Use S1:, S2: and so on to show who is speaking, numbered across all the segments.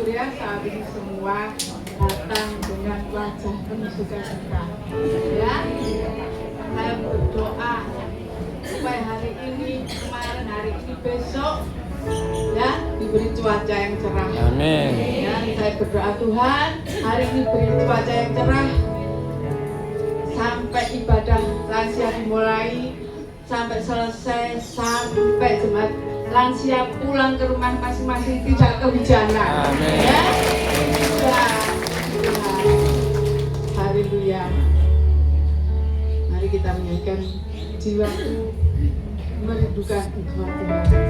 S1: ya, saat ini semua datang dengan wajah penuh sukacita. Ya, saya berdoa supaya hari ini, kemarin, hari ini, besok ya diberi cuaca yang cerah.
S2: Amin.
S1: Ya, saya berdoa Tuhan hari ini beri cuaca yang cerah sampai ibadah lansia dimulai sampai selesai, sampai jemaat lansia pulang ke rumah masing-masing tidak kehujanan.
S2: Amin.
S1: Ya, haleluya. Mari kita menyanyikan jiwaku merindukan Engkau Tuhan.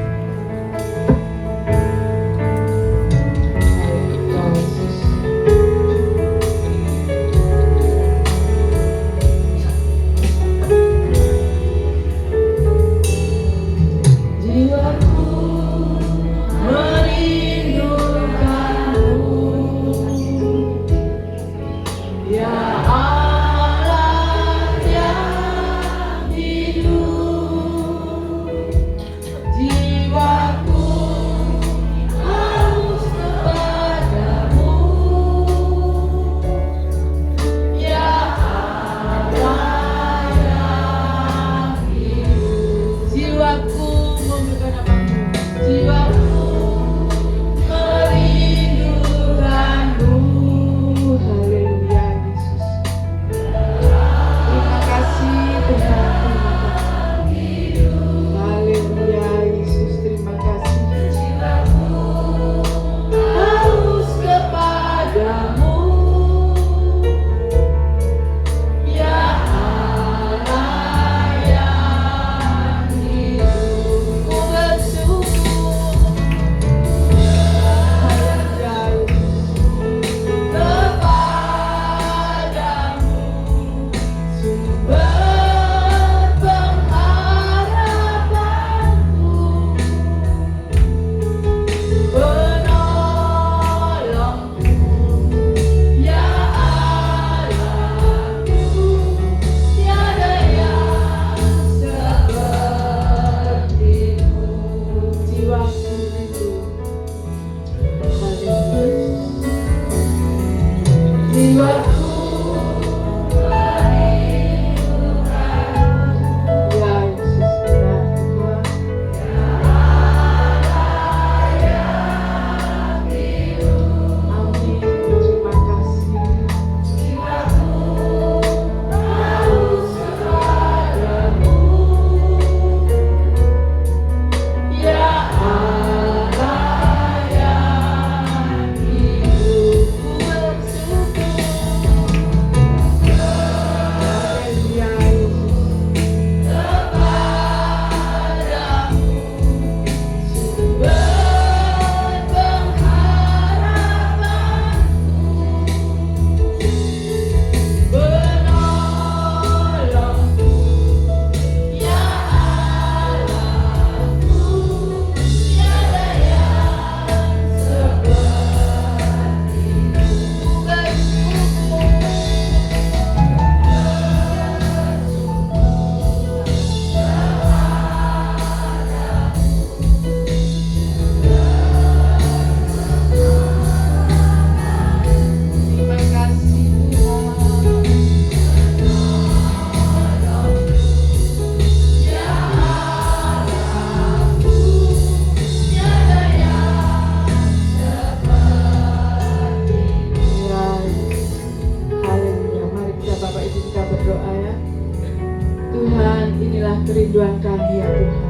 S1: Kerinduan kami ya Tuhan.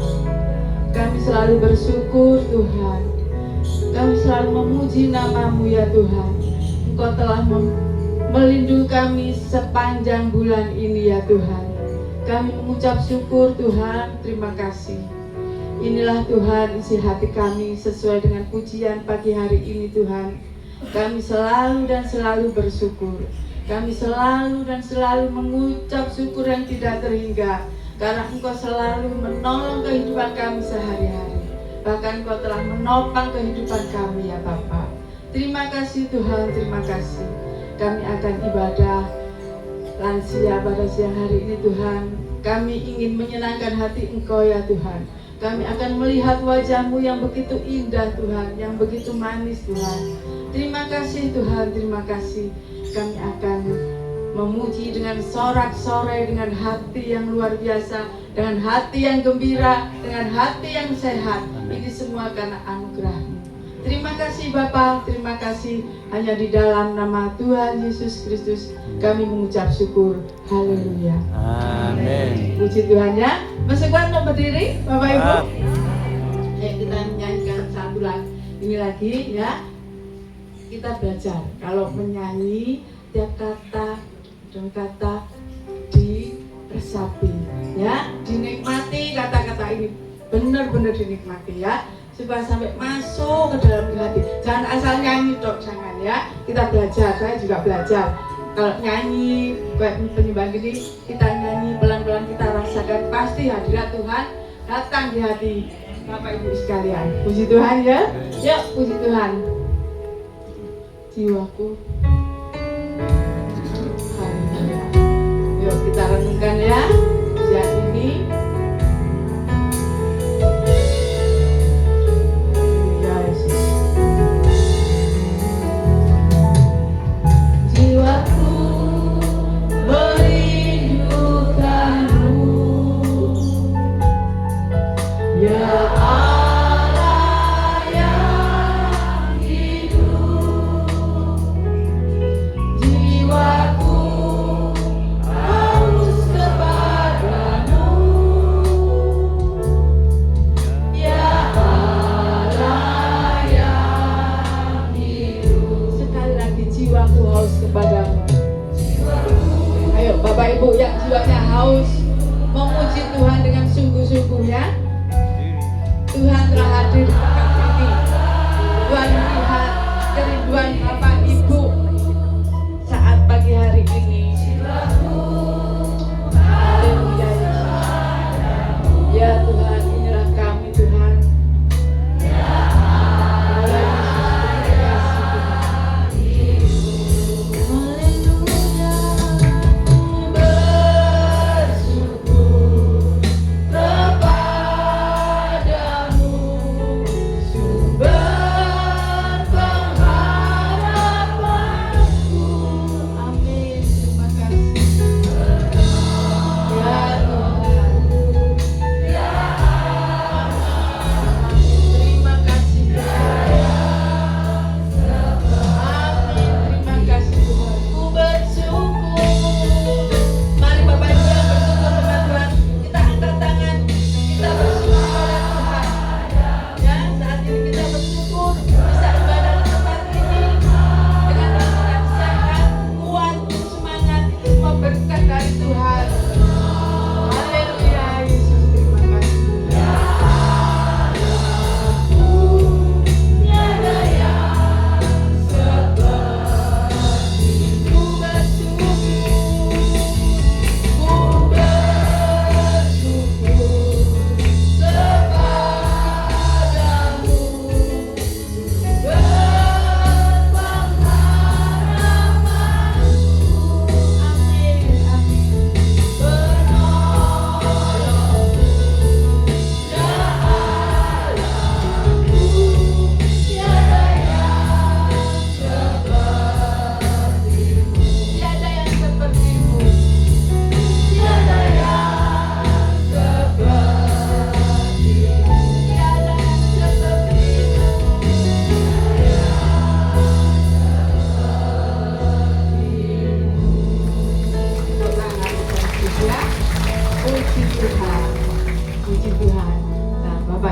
S1: Kami selalu bersyukur Tuhan. Kami selalu memuji nama-Mu ya Tuhan. Engkau telah melindungi kami sepanjang bulan ini ya Tuhan. Kami mengucap syukur Tuhan, terima kasih. Inilah Tuhan isi hati kami sesuai dengan pujian pagi hari ini Tuhan. Kami selalu dan selalu bersyukur. Kami selalu dan selalu mengucap syukur yang tidak terhingga. Karena Engkau selalu menolong kehidupan kami sehari-hari. Bahkan Engkau telah menopang kehidupan kami ya Bapa. Terima kasih Tuhan, terima kasih. Kami akan ibadah lansia pada siang hari ini Tuhan. Kami ingin menyenangkan hati Engkau ya Tuhan. Kami akan melihat wajah-Mu yang begitu indah Tuhan, yang begitu manis Tuhan. Terima kasih Tuhan, terima kasih. Kami akan memuji dengan sorak-sorai, dengan hati yang luar biasa, dengan hati yang gembira, dengan hati yang sehat. Ini semua karena anugerah-Mu. Terima kasih Bapa, terima kasih. Hanya di dalam nama Tuhan Yesus Kristus kami mengucap syukur. Haleluya.
S2: Amin.
S1: Puji Tuhan ya. Masih kuat untuk berdiri Bapak Ibu? Ayo kita menyanyikan satu lagu ini lagi ya. Kita belajar kalau menyanyi tiap kata dan kata diresapi ya, dinikmati kata-kata ini, benar-benar dinikmati ya, supaya sampai masuk ke dalam hati. Jangan asal nyanyi dok, jangan ya. Kita belajar, saya juga belajar. Kalau nyanyi kayak penyembahan gini, kita nyanyi pelan-pelan, kita rasakan pasti hadirat Tuhan datang di hati Bapak Ibu sekalian. Puji Tuhan ya. Yuk puji Tuhan. Jiwaku. Haleluya. Yuk kita renungkan ya pujian ini. Bapak Ibu yang jiwanya haus memuji Tuhan dengan sungguh-sungguh ya. Tuhan telah hadir di tempat ini. Tuhan melihat kerinduan Bapak Ibu saat pagi hari ini. Haleluya Yesus. Ya Tuhan, inilah kami Tuhan.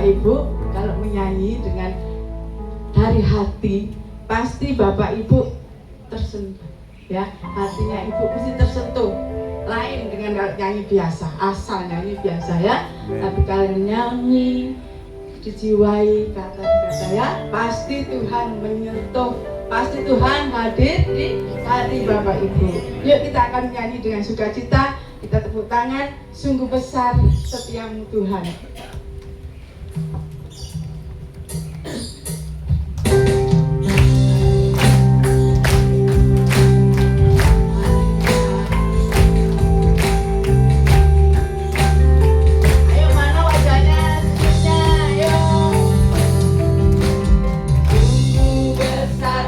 S1: Ibu kalau menyanyi dengan dari hati, pasti Bapak Ibu tersentuh ya, hatinya Ibu pasti tersentuh. Lain dengan kalau nyanyi biasa, asal nyanyi biasa ya. Tapi kalau nyanyi dijiwai kata-kata ya, pasti Tuhan menyentuh, pasti Tuhan hadir di hati Bapak Ibu. Yuk kita akan nyanyi dengan sukacita, kita tepuk tangan. Sungguh besar setiamu Tuhan. Besar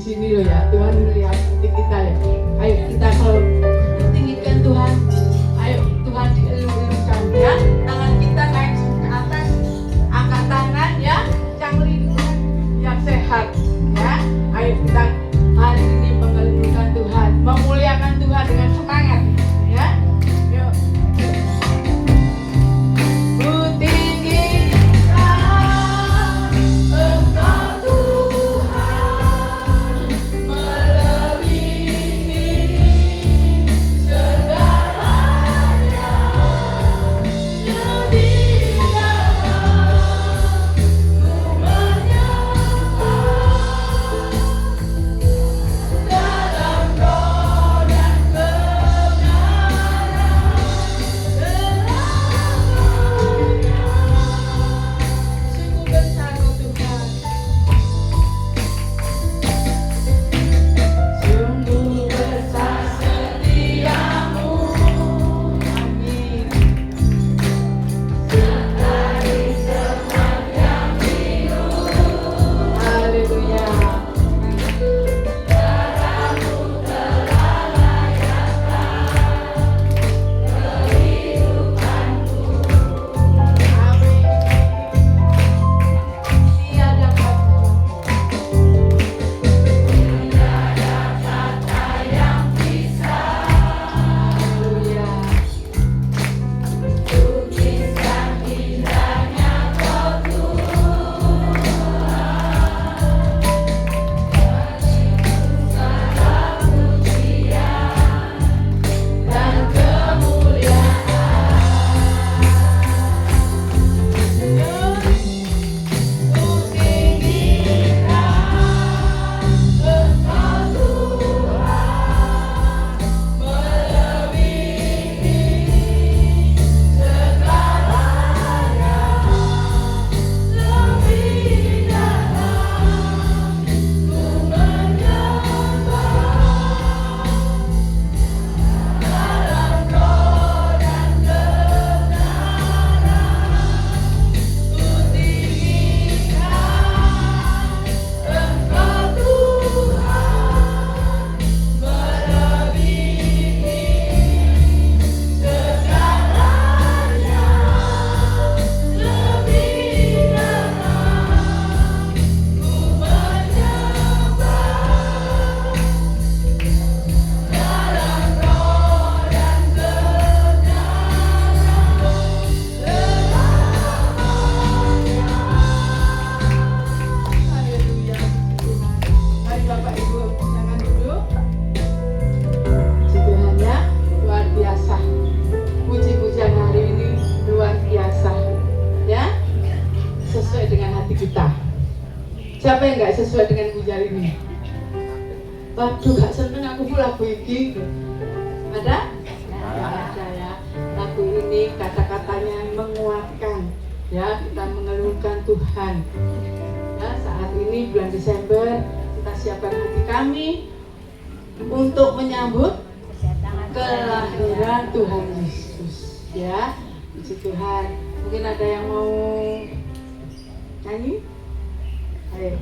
S1: sini loh ya. Tuhan melihat hati kita ya. Ayo kita kalau tinggikan Tuhan, ayo Tuhan dielus-eluskan ya. Tangan kita naik ke atas, angkat tangan ya. Cangling yang sehat ya. Ayo kita hari ini mengelulukan Tuhan, memuliakan Tuhan dengan semangat ya. Yuk. Ku tinggikan Engkau Tuhan, melebihi segalanya, lebih dalam ku menyembah dalam roh dan kebenaran selamanya. Sungguh besar oh Tuhan, sungguh besar setiamu, amin. Sertai sepanjang hidup, haleluya. Tiada kata yang bisa, haleluya. Lukiskan indahnya Kau Tuhan, segala pujian dan kemuliaan. Ku tinggikan Engkau Tuhan, melebihi segalanya, lebih dalam ku menyembah dalam roh dan kebenaran. Ku tinggikan Engkau Tuhan, melebihi segalanya, lebih dalam ku menyembah dalam roh dan kebenaran selamanya. Haleluya Tuhan. Mari Bapak Ibu jangan duduk. Puji Tuhan ya, luar biasa. Puji-pujian hari ini luar biasa ya, sesuai dengan hati kita. Siapa yang nggak sesuai dengan pujian ini? Waduh, gak seneng aku lagu ini. Ada? Nggak ada ya. Lagu ini kata-katanya menguatkan ya, kita mengeluhkan Tuhan. Ya, saat ini bulan Desember, kita siapkan hati kami untuk menyambut kelahiran Tuhan Yesus ya. Puji Tuhan. Mungkin ada yang mau nyanyi? Ayo.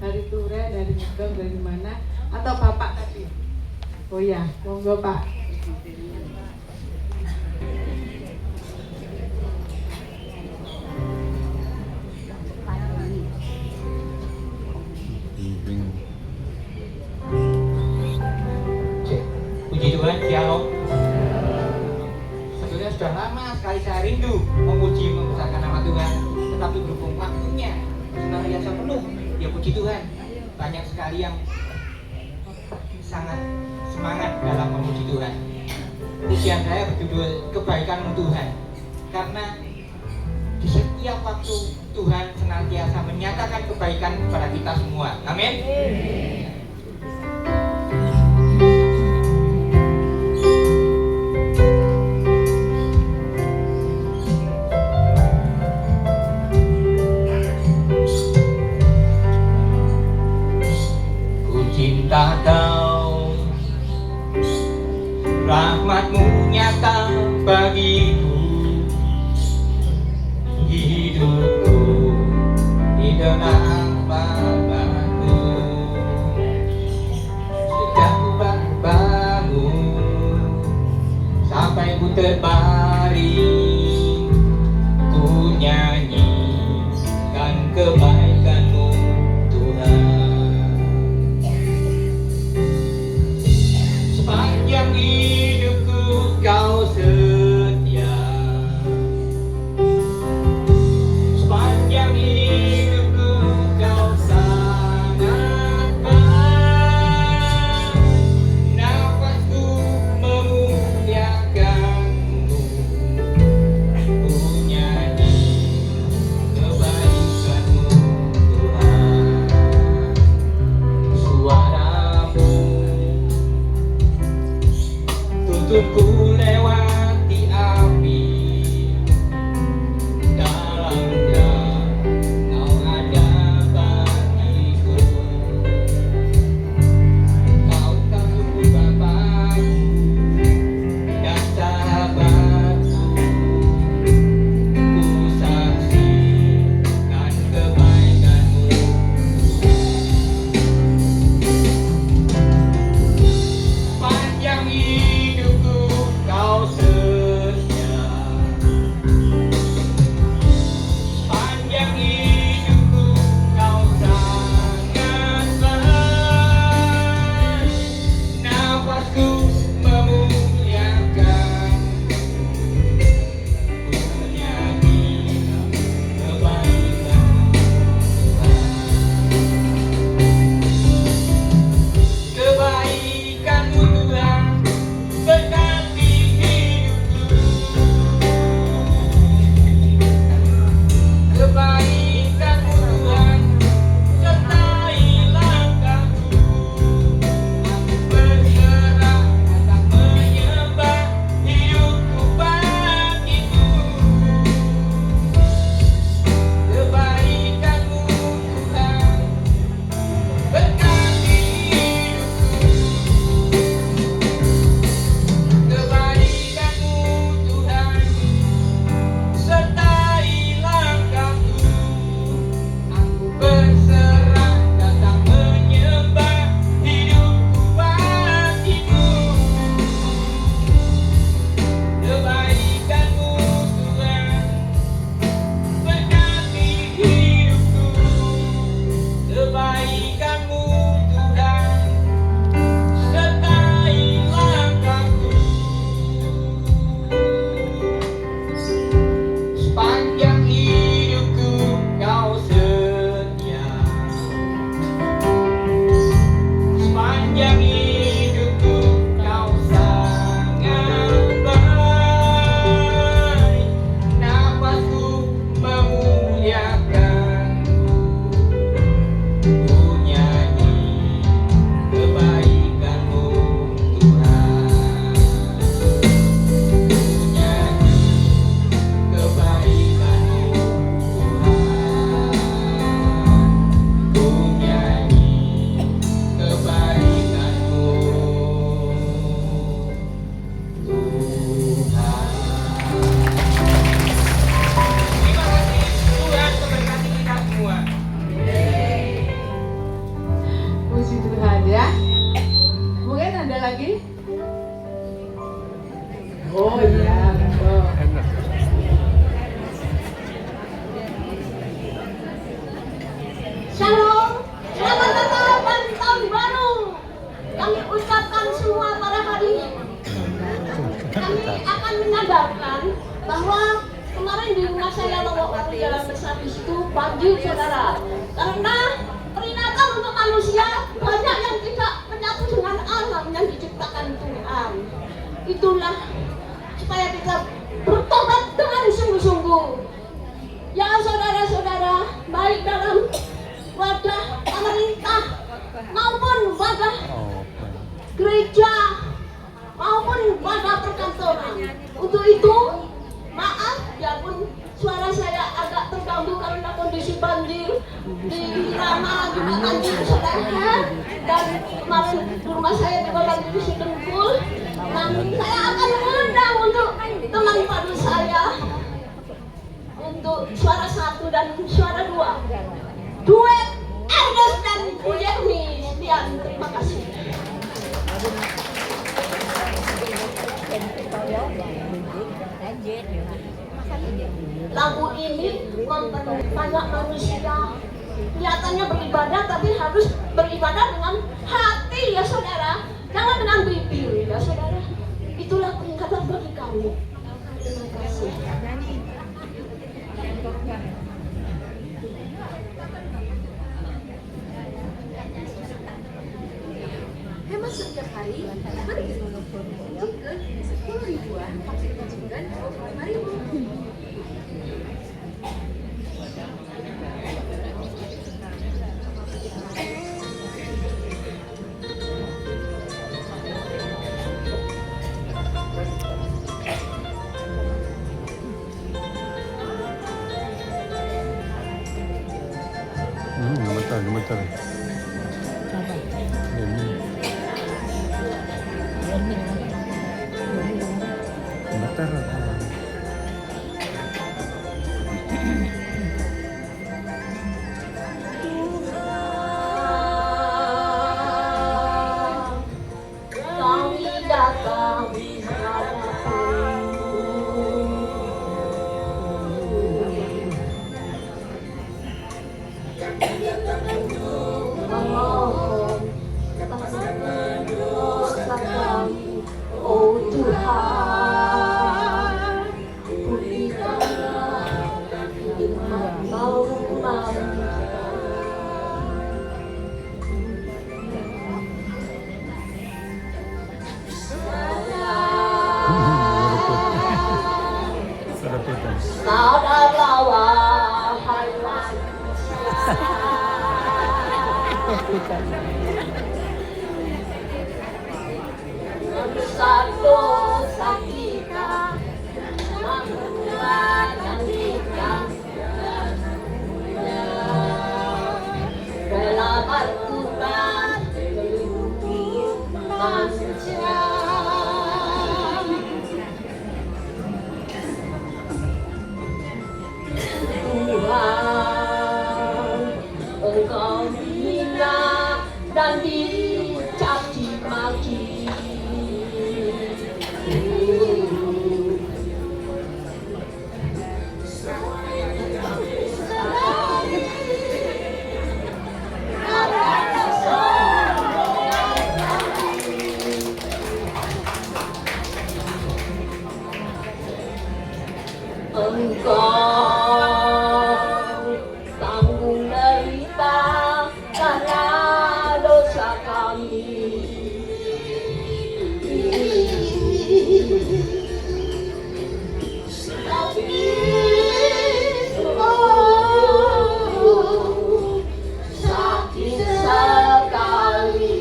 S1: Dari Ture, dari Ngebang, dari mana? Atau Bapak tadi? Oh ya, monggo Pak.
S3: Puji Tuhan, shalom. Sebetulnya sudah lama sekali saya rindu memuji membesarkan nama Tuhan, tetapi berhubung waktunya senantiasa penuh. Ya puji Tuhan, banyak sekali yang sangat semangat dalam memuji Tuhan. Pujian saya berjudul Kebaikan-Mu Tuhan, karena di setiap waktu Tuhan senantiasa menyatakan kebaikan kepada kita semua. Amin. Cinta Kau, rahmat-Mu nyata bagiku, hidupku di dalam rahmat-Mu. Sejak ku bangun sampai ku terbaring, ku nyanyikan kebaikan-Mu Tuhan. Sepanjang hidupku Kau
S1: Puji Tuhan ya. Mungkin ada lagi? Oh iya, betul.
S4: Shalom, selamat Natal dan Tahun Baru. Kami ucapkan semua pada hari ini. Kami akan menyadarkan bahwa kemarin di rumah saya waktu jalan bersama itu banjir saudara. Karena peringatan untuk manusia banyak yang tidak menyatu dengan alam yang diciptakan Tuhan. Itulah supaya kita bertobat dengan sungguh-sungguh. Ya saudara-saudara, baik dalam wadah pemerintah maupun wadah gereja maupun wadah perkantoran. Untuk itu, maaf ya pun suara saya agak terganggu karena kondisi banjir di Rama juga banjir saudara, dan kemarin di rumah saya juga banjir di Dengkul. Dan saya akan mengundang untuk teman padu saya untuk suara 1 dan suara 2. Duet Ernest dan Bu Yermi. Sekian, terima kasih. Lagu ini mempenuhi banyak manusia. Kelihatannya beribadah, tapi harus beribadah dengan hati ya saudara. Jangan dengan bibir ya saudara. Itulah peringatan bagi kami. Terima kasih.
S5: Hemat setiap hari, mari tunjukkan 10 ribuan, tunjukkan 25 ribu.
S2: Gemetar. Gemetar.
S4: Kami datang memohon dosa kami, oh Tuhan, pulihkanlah iman umat. Saudara wahai besar dosa kita, membuatkan kita rela berkorban melindungi manusia. Tuhan, Engkau hina dan dicaci maki. Engkau tanggung derita karena dosa kami. Tapi sakit sekali.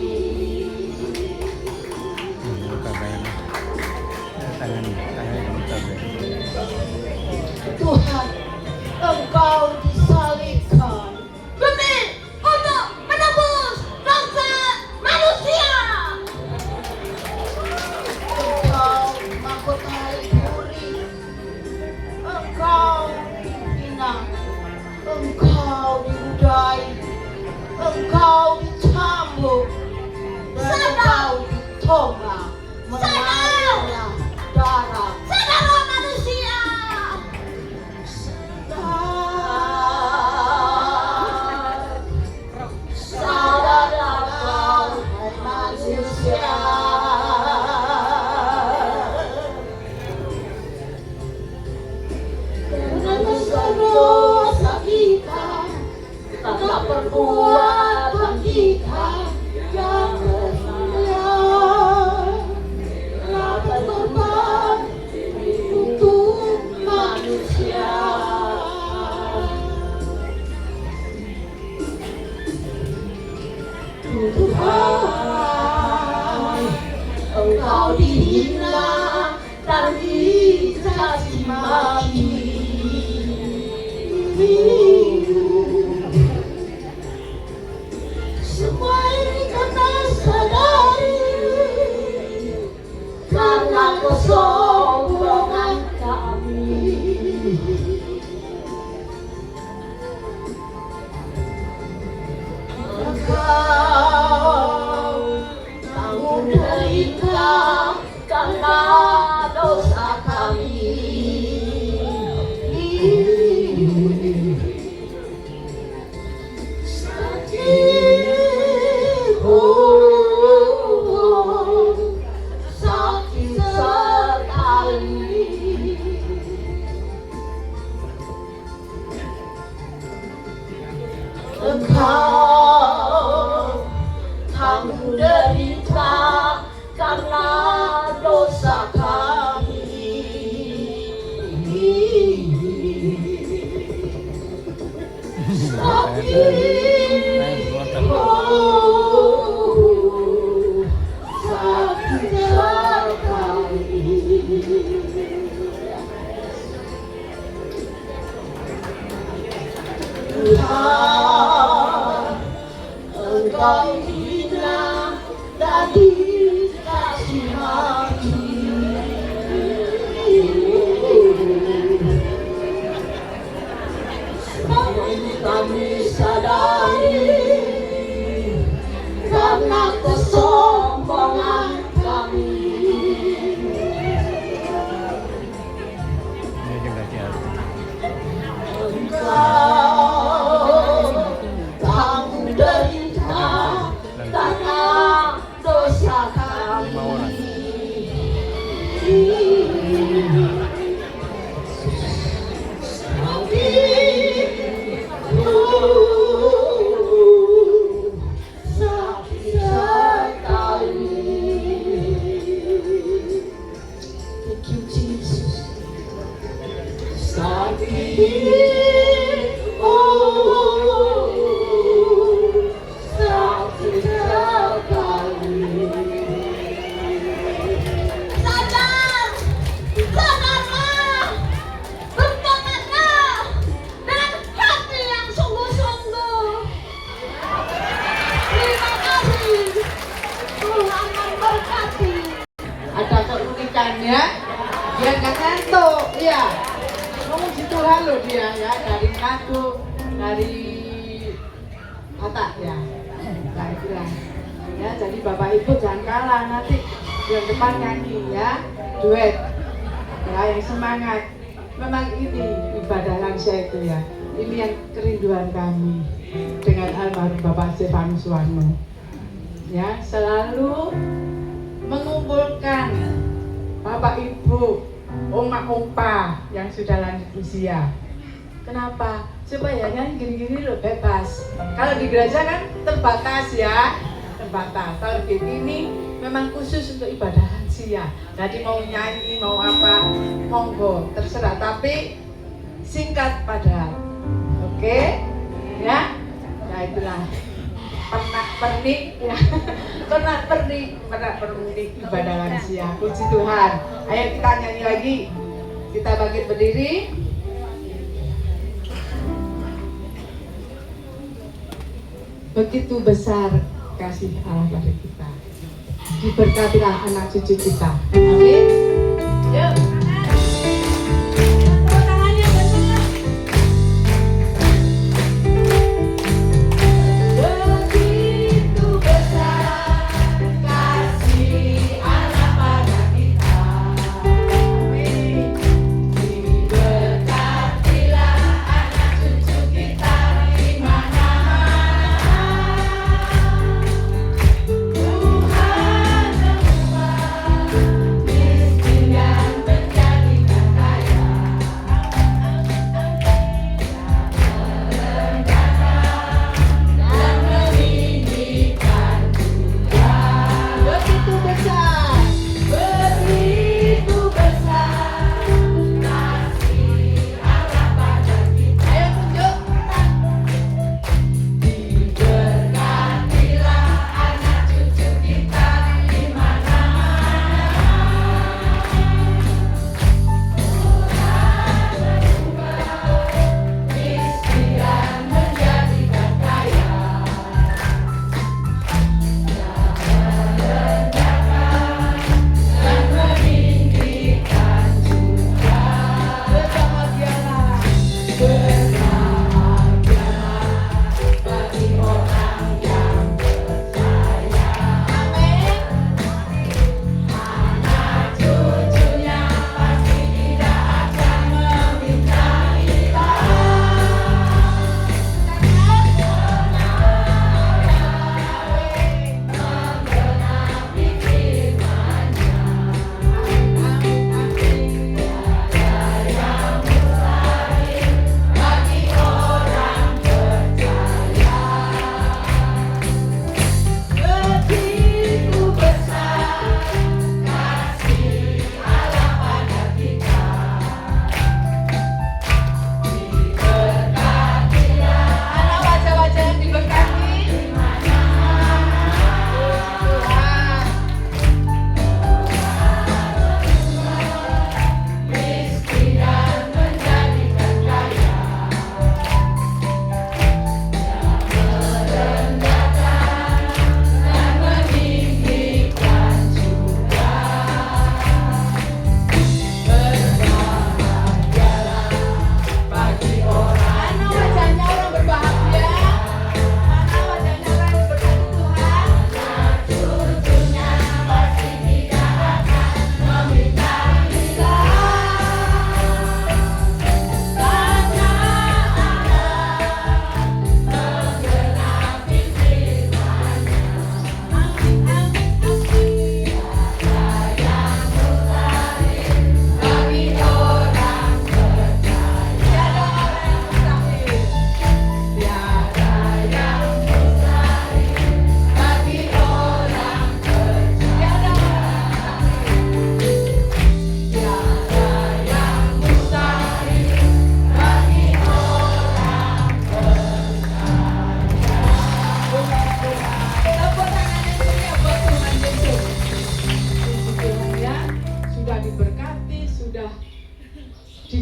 S4: Tuhan, Engkau disalibkan demi untuk menebus dosa manusia. Engkau mahkotai puri, Engkau dihina, Engkau diudai, Engkau dicambuk. aku sadar toba mengalirlah darah sadarlah manusia sadarlah kau manusia dosa kita karena perbuatan kita yang mulia telah berkorban untuk manusia. Tuhan, Engkau dihina dan dicaci maki. Semua ini kata sadari karena kesombongan kami. Engkau tanggung derita karena dosa kami. Sakit sekali. Engkau tanggung derita karena dosa kami. Sakit sekali. Tuhan, Engkau hina dan dikasih maki. Namun kami sadari karena kesombongan kami. Engkau tanggung derita karena dosa kami. Sakit sekali. Thank you, Jesus. Sakit, sakit sekali. Sadar, sadarlah, bertobatlah dengan hati yang sungguh-sungguh. Terima kasih, Tuhan memberkati.
S1: Ada keunikannya, dia nggak ngantuk, iya. Memuji Tuhan loh dia ya, dari ngantuk, dari otak ya. Nah itulah. Ya, jadi Bapak Ibu jangan kalah, nanti bulan depan nyanyi ya, duet. Ya, yang semangat. Memang ini ibadah lansia itu ya. Ini yang kerinduan kami dengan almarhum Bapak Stefanus Warno. Ya, selalu mengumpulkan Bapak Ibu, oma opa yang sudah lanjut usia. Kenapa? Supaya yang gini-gini loh bebas. Kalau di gereja kan terbatas ya, terbatas. Kalau di sini memang khusus untuk ibadah lansia. Jadi mau nyanyi, mau apa, monggo, terserah. Tapi singkat padahal. Oke? Ya? Nah itulah. Pernik ya. Pernik ibadah lansia. Puji Tuhan. Ayo kita nyanyi lagi. Kita bangkit berdiri. Begitu besar kasih Allah pada kita. Diberkatilah anak cucu kita. Amin. Yuk. Begitu besar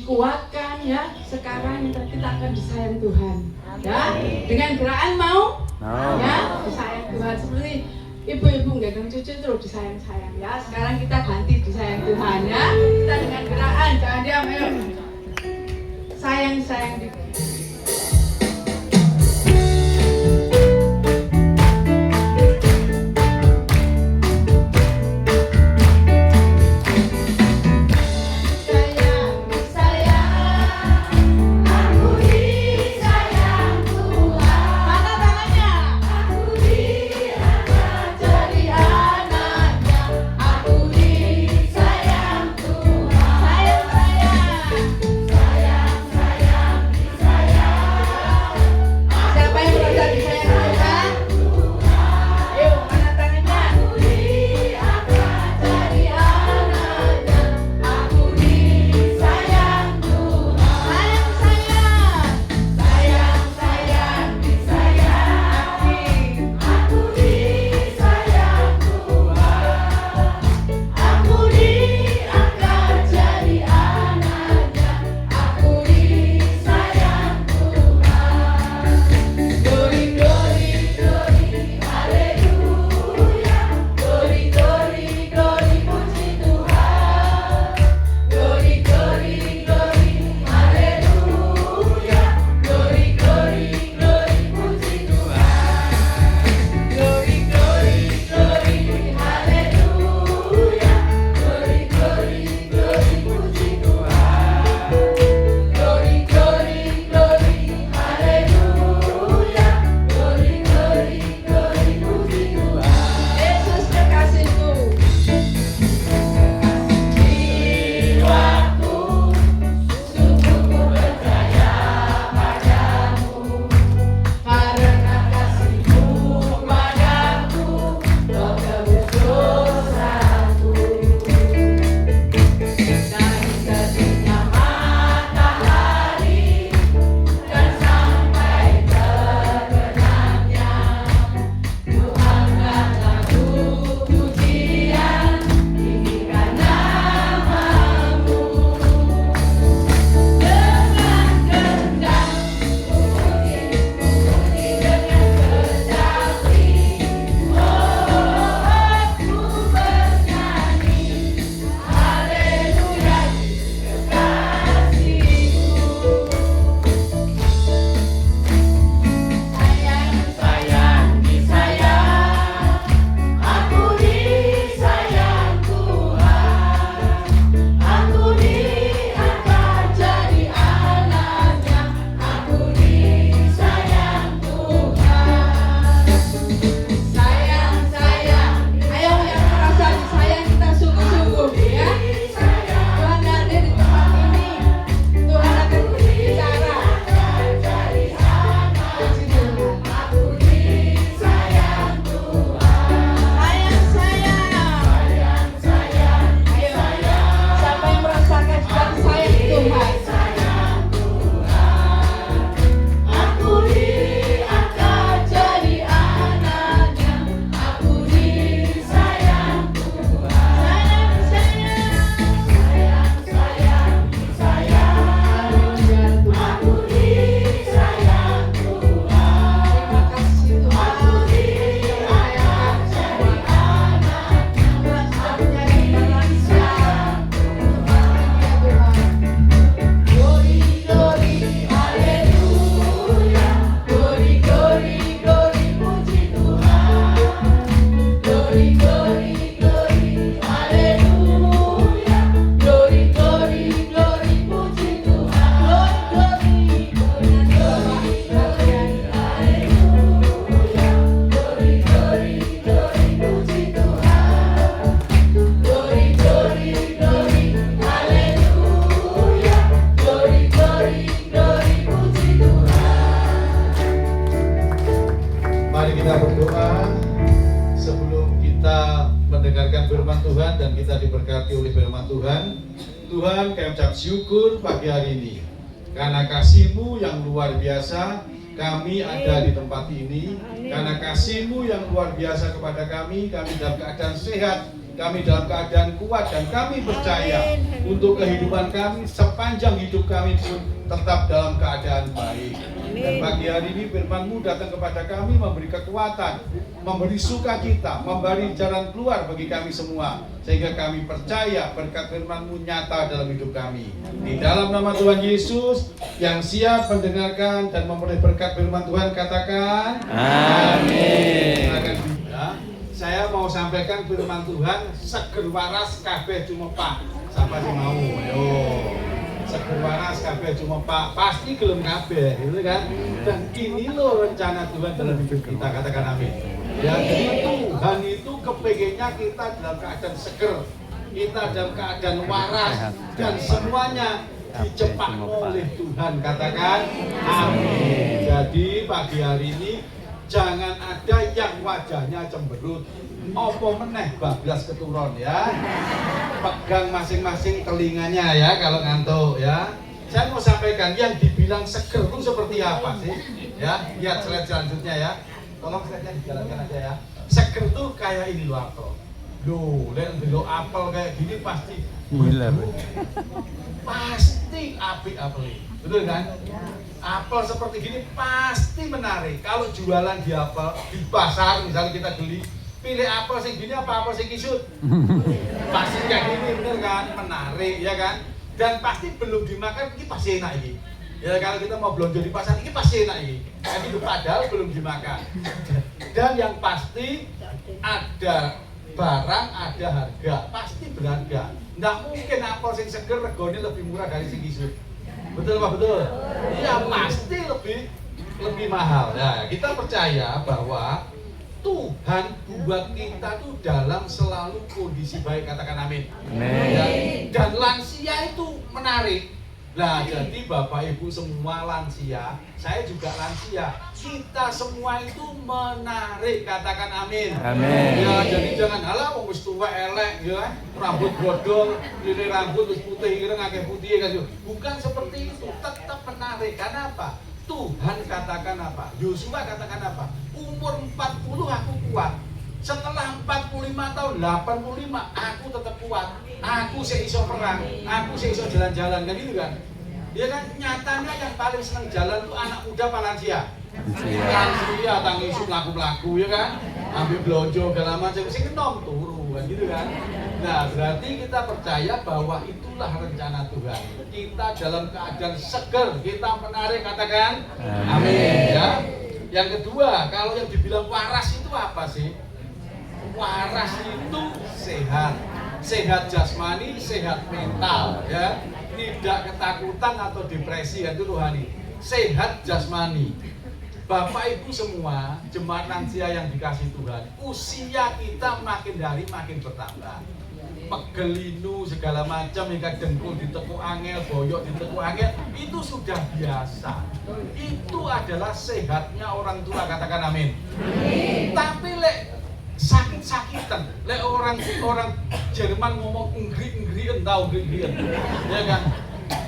S1: dikuatkan ya. Sekarang kita akan disayang Tuhan ya. Dengan gerakan mau ya disayang Tuhan, seperti ibu-ibu gendong cucu terus disayang-sayang ya. Sekarang kita ganti disayang Tuhan ya. Kita dengan gerakan, jangan diam, ayo. Sayang-sayang di
S6: Tuhan, kami ucap syukur pagi hari ini karena kasih-Mu yang luar biasa. Kami ada di tempat ini karena kasih-Mu yang luar biasa kepada kami dalam keadaan sehat, kami dalam keadaan kuat, dan kami percaya untuk kehidupan kami sepanjang hidup kami pun tetap dalam keadaan baik. Dan pagi hari ini firman-Mu datang kepada kami, memberi kekuatan, memberi sukacita, memberi jalan keluar bagi kami semua, sehingga kami percaya berkat firman-Mu nyata dalam hidup kami. Di dalam nama Tuhan Yesus, yang siap mendengarkan dan memperoleh berkat firman Tuhan, katakan amin. Saya mau sampaikan firman Tuhan, seger waras kabeh cumepak. Sampai si mau, ayo. Seger waras kabeh cumepak, pasti gelem kabeh, gitu kan? Dan ini loh rencana Tuhan dalam hidup kita, katakan amin. Ya, jadi Tuhan itu kepengennya kita dalam keadaan seger, kita dalam keadaan waras, dan semuanya dicepak oleh Tuhan, katakan amin. Jadi pagi hari ini jangan ada yang wajahnya cemberut, opo meneh bablas keturun ya. Pegang masing-masing telinganya ya kalau ngantuk ya. Saya mau sampaikan yang dibilang seger itu seperti apa sih? Ya, lihat slide selanjutnya ya. Tolong slide-nya dijalankan aja ya. Seger itu kayak ini loh apel. Loh, lihat dulu apel kayak gini pasti pasti apik-apel. Betul kan? Apel seperti gini pasti menarik. Kalau jualan di apel di pasar misalnya kita beli, pilih apel sing gini apa apel sing kisut? Pasti kayak gini, bener kan? Menarik ya kan? Dan pasti belum dimakan ini pasti enak ini. Ya kalau kita mau belanja di pasar ini pasti enak ini. Tapi itu padahal belum dimakan. Dan yang pasti ada barang, ada harga, pasti berharga. Nggak mungkin apel sing seger regane lebih murah dari sing kisut. Betul Pak, betul? Iya, pasti lebih mahal. Nah, kita percaya bahwa Tuhan buat kita tuh dalam selalu kondisi baik, katakan amin. Amin. Dan lansia itu menarik. Nah, jadi Bapak Ibu semua lansia, saya juga lansia. Kita semua itu menarik, katakan amin. Amin. Ya, jadi jangan halah wong wis tuwek elek ya, rambut godhong, lire rambut wis putih kira ngakeh putih kan. Bukan seperti itu, tetap menarik. Karena apa? Tuhan katakan apa? Yosua katakan apa? Umur 40 aku kuat. Setelah 45 tahun, 85 aku tetap kuat. Aku seiso perang, aku seiso jalan-jalan kan gitu kan. Ya kan nyatanya yang paling senang jalan tuh anak muda apa lansia? Lansia tangi isu pelaku-pelaku ya kan. Ambil blonjo segala macam sing enom turu kan gitu kan. Nah, berarti kita percaya bahwa itulah rencana Tuhan. Kita dalam keadaan seger, kita menarik, katakan amin ya. Yang kedua, kalau yang dibilang waras itu apa sih? Waras itu sehat. Sehat jasmani, sehat mental ya. Tidak ketakutan atau depresi itu rohani. Sehat jasmani. Bapak Ibu semua, jemaat lansia yang dikasih Tuhan, usia kita makin hari makin bertambah. Pegelinu segala macam, hingga dengkul ditekuk angel, boyok ditekuk angel, itu sudah biasa. Itu adalah sehatnya orang tua, katakan amin. Tapi sakit-sakitan, orang Jerman ngomong enggri-enggrian, tahu enggri-enggrian, ya kan?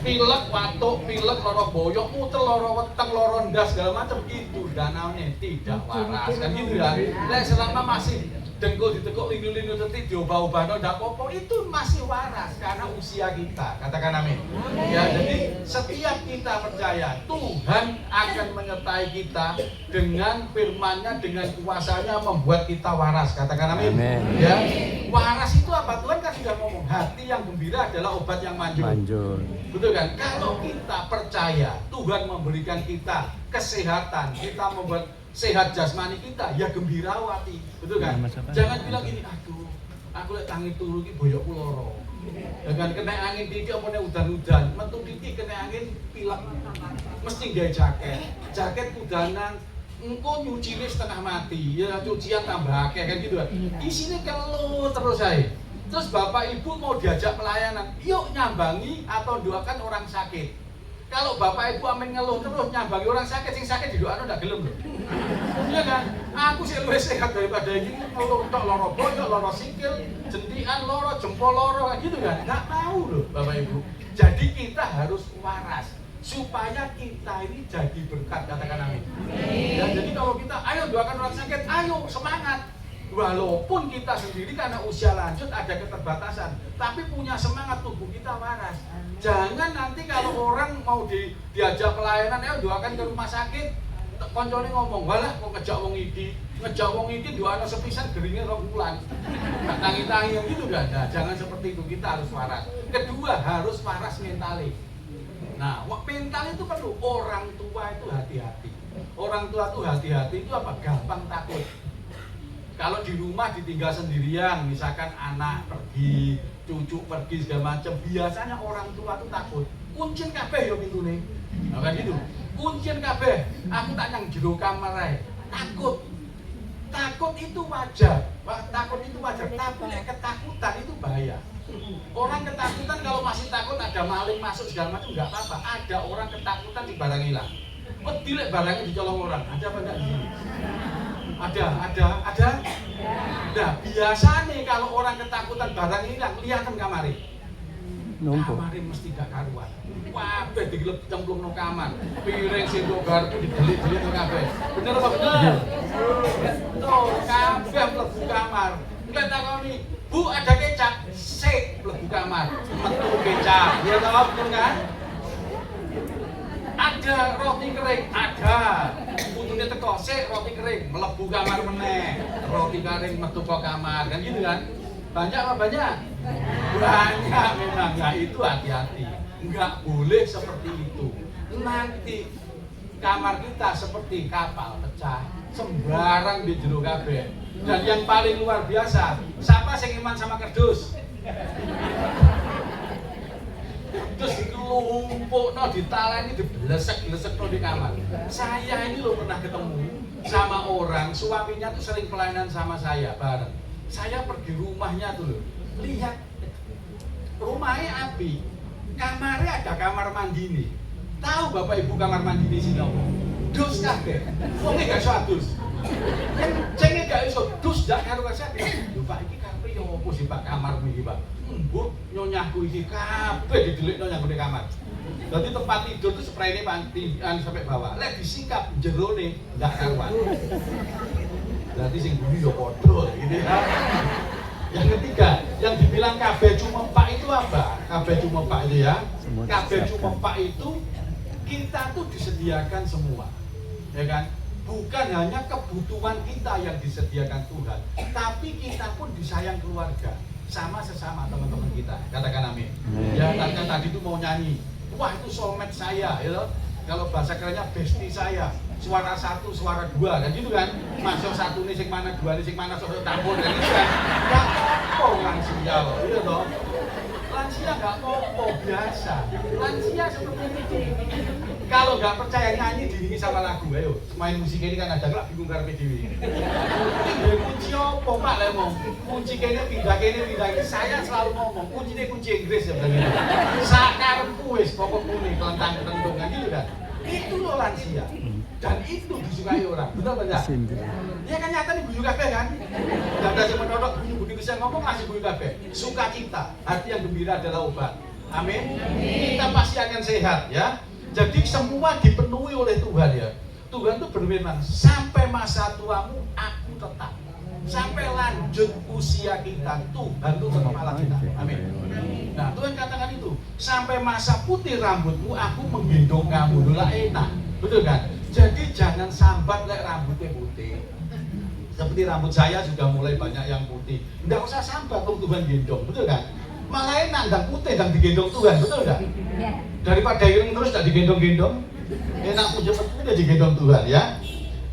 S6: Pilek watuk, pilek loro boyok, muter loro weteng, loro ndas segala macam itu danaunya tidak waras kan gitu ya. Selama masih dengkul ditekuk linu-linu teti diobah-obah ndak apa-apa itu masih waras karena usia kita, katakan amin. Ya, jadi setiap kita percaya Tuhan akan menyertai kita dengan firman-Nya, dengan kuasanya membuat kita waras, katakan amin. Ya, waras itu apa? Tuhan kan sudah ngomong, hati yang gembira adalah obat yang manjur. Betul kan? Kalau kita percaya Tuhan memberikan kita kesehatan, kita membuat sehat jasmani kita, ya gembira hati, betul kan? Jangan bilang gini, aduh, aku lihat tangi turu ki boyokku loro. Dengan kena angin titik apa nek udan-udan, metu titik kena angin pilek. Mesti gawe jaket udanan, engko nyucine setengah mati, ya cucian tambah akeh kan gitu kan. Isine kelo terus ae. Terus Bapak Ibu mau diajak pelayanan, yuk nyambangi atau doakan orang sakit. Kalau Bapak Ibu amin ngeluh terus nyambangi orang sakit, sing sakit didoakno ndak gelem lho. Iya kan? Aku sih luwih sehat daripada iki ngeluh tok loro boyok, loro sikil, jentikan loro, jempol loro gitu kan. Enggak mau loh Bapak Ibu. Jadi kita harus waras supaya kita ini jadi berkat, katakan amin. Ya, jadi kalau kita ayo doakan orang sakit, ayo semangat. Walaupun kita sendiri karena usia lanjut ada keterbatasan, tapi punya semangat, tubuh kita waras. Jangan nanti kalau orang mau diajak pelayanan, doakan ke rumah sakit, koncone ngomong, walah kok ngejak wong iki dua anak sepisan geringnya 2 bulan. Tangi-tangi yang gitu kan. Nah, jangan seperti itu, kita harus waras. Kedua, harus waras mentali. Nah, mental itu perlu. Orang tua itu hati-hati. Orang tua itu hati-hati itu apa? Gampang takut. Kalau di rumah ditinggal sendirian, misalkan anak pergi, cucu pergi segala macam, biasanya orang tua itu takut. Kuncin kabeh yo pintune. Nah, kan gitu. Kuncin kabeh. Aku tak nang jero kamar ae. Takut. Takut itu wajar. Takut itu wajar, tapi ketakutan itu bahaya. Orang ketakutan kalau masih takut ada maling masuk segala macam enggak apa-apa. Ada orang ketakutan di barang hilang. Wedi lek barangnya dicolong orang. Ada apa enggak di sini? Ada. Nah, biasanya kalau orang ketakutan barang hilang, lihatkan kamari. Kamari mesti gak karuan. Kabeh digelep cemplung nang kamar. Piring sendok garpu didelik-delik nang kabeh. Bener apa bener? Tuh, kabeh mlebu kamar. Kita takoni, "Bu, ada kecap?" Sik mlebu kamar. Metu kecap. Ya tahu betul kan? Ada roti kering, ada. Putune teko, sik roti kering, mlebu kamar meneh. Roti kering metu ke kamar, kan gitu kan? Banyak apa banyak? Banyak memang. Nah, itu hati-hati. Enggak boleh seperti itu. Nanti kamar kita seperti kapal pecah, sembarang di jero kabeh. Dan yang paling luar biasa, siapa sing iman sama kerdus? Terus dikelumpukno, ditaleni, diblesek-blesek di kamar. Saya ini loh pernah ketemu sama orang, suaminya tuh sering pelayanan sama saya bareng. Saya pergi rumahnya tuh loh, lihat rumahnya api, kamarnya ada kamar mandi nih. Tahu bapak ibu kamar mandi di sini apa? Dus kabeh, wonge gak iso adus. Kencenge gak iso dus dak karo kasate. Lho Pak iki karepe yo opo sih Pak kamarmu iki Pak? Mbok nyonyahku iki kabeh didelikno nyang ngene kamar. Dadi tempat tidur tuh sprayne sampai bawah. Lek disikap jerone ndak karuan. Berarti sing bumi yo padha gitu ya. Yang ketiga, yang dibilang kabeh cuma Pak itu apa? Kabeh cuma Pak itu ya. Kabeh cuma Pak itu kita tuh disediakan semua. Ya kan? Bukan hanya kebutuhan kita yang disediakan Tuhan, tapi kita pun disayang keluarga sama sesama teman-teman kita. Katakan amin. Ya, tadi itu mau nyanyi. Wah, itu soulmate saya, ya. Kalau bahasa kerennya bestie saya. Suara 1, suara 2, kan gitu kan? Masuk 1 nih sing mana, 2 nih sing mana, sok tampun kan gitu kan. Enggak apa lansia loh, gitu toh. Lansia enggak apa biasa. Lansia seperti itu. Kalau nggak percaya nyanyi diringi sama lagu, ayo main musik ini kan ada nggak bingung karena dewi. Ini kunci apa Pak Lemong? Kunci kayaknya pindah ini. Saya selalu ngomong kuncinya kunci Inggris ya begini. Sakarepku wis pokok kuning kelentang kentungan gitu kan. Itu loh lansia. Dan itu disukai orang, betul benar? Dia kan nyata nih guyu kabeh kan? Dan ada yang menodok begitu saya ngomong masih guyu kabeh. Sukacita, hati yang gembira adalah obat. Amin. Kita pasti akan sehat ya. Jadi semua dipenuhi oleh Tuhan ya. Tuhan itu berfirman, sampai masa tuamu aku tetap. Sampai lanjut usia kita, Tuhan itu tetap Allah kita. Amin. Nah Tuhan katakan itu, sampai masa putih rambutmu aku menggendong kamu. Dulu enak, betul kan? Jadi jangan sambat lek rambutnya putih. Seperti rambut saya sudah mulai banyak yang putih. Nggak usah sambat Tuhan gendong, betul kan? Malah enak dan putih dan digendong Tuhan, betul kan? Daripada ireng terus tak digendong-gendong, enak pun cepat udah digendong Tuhan ya.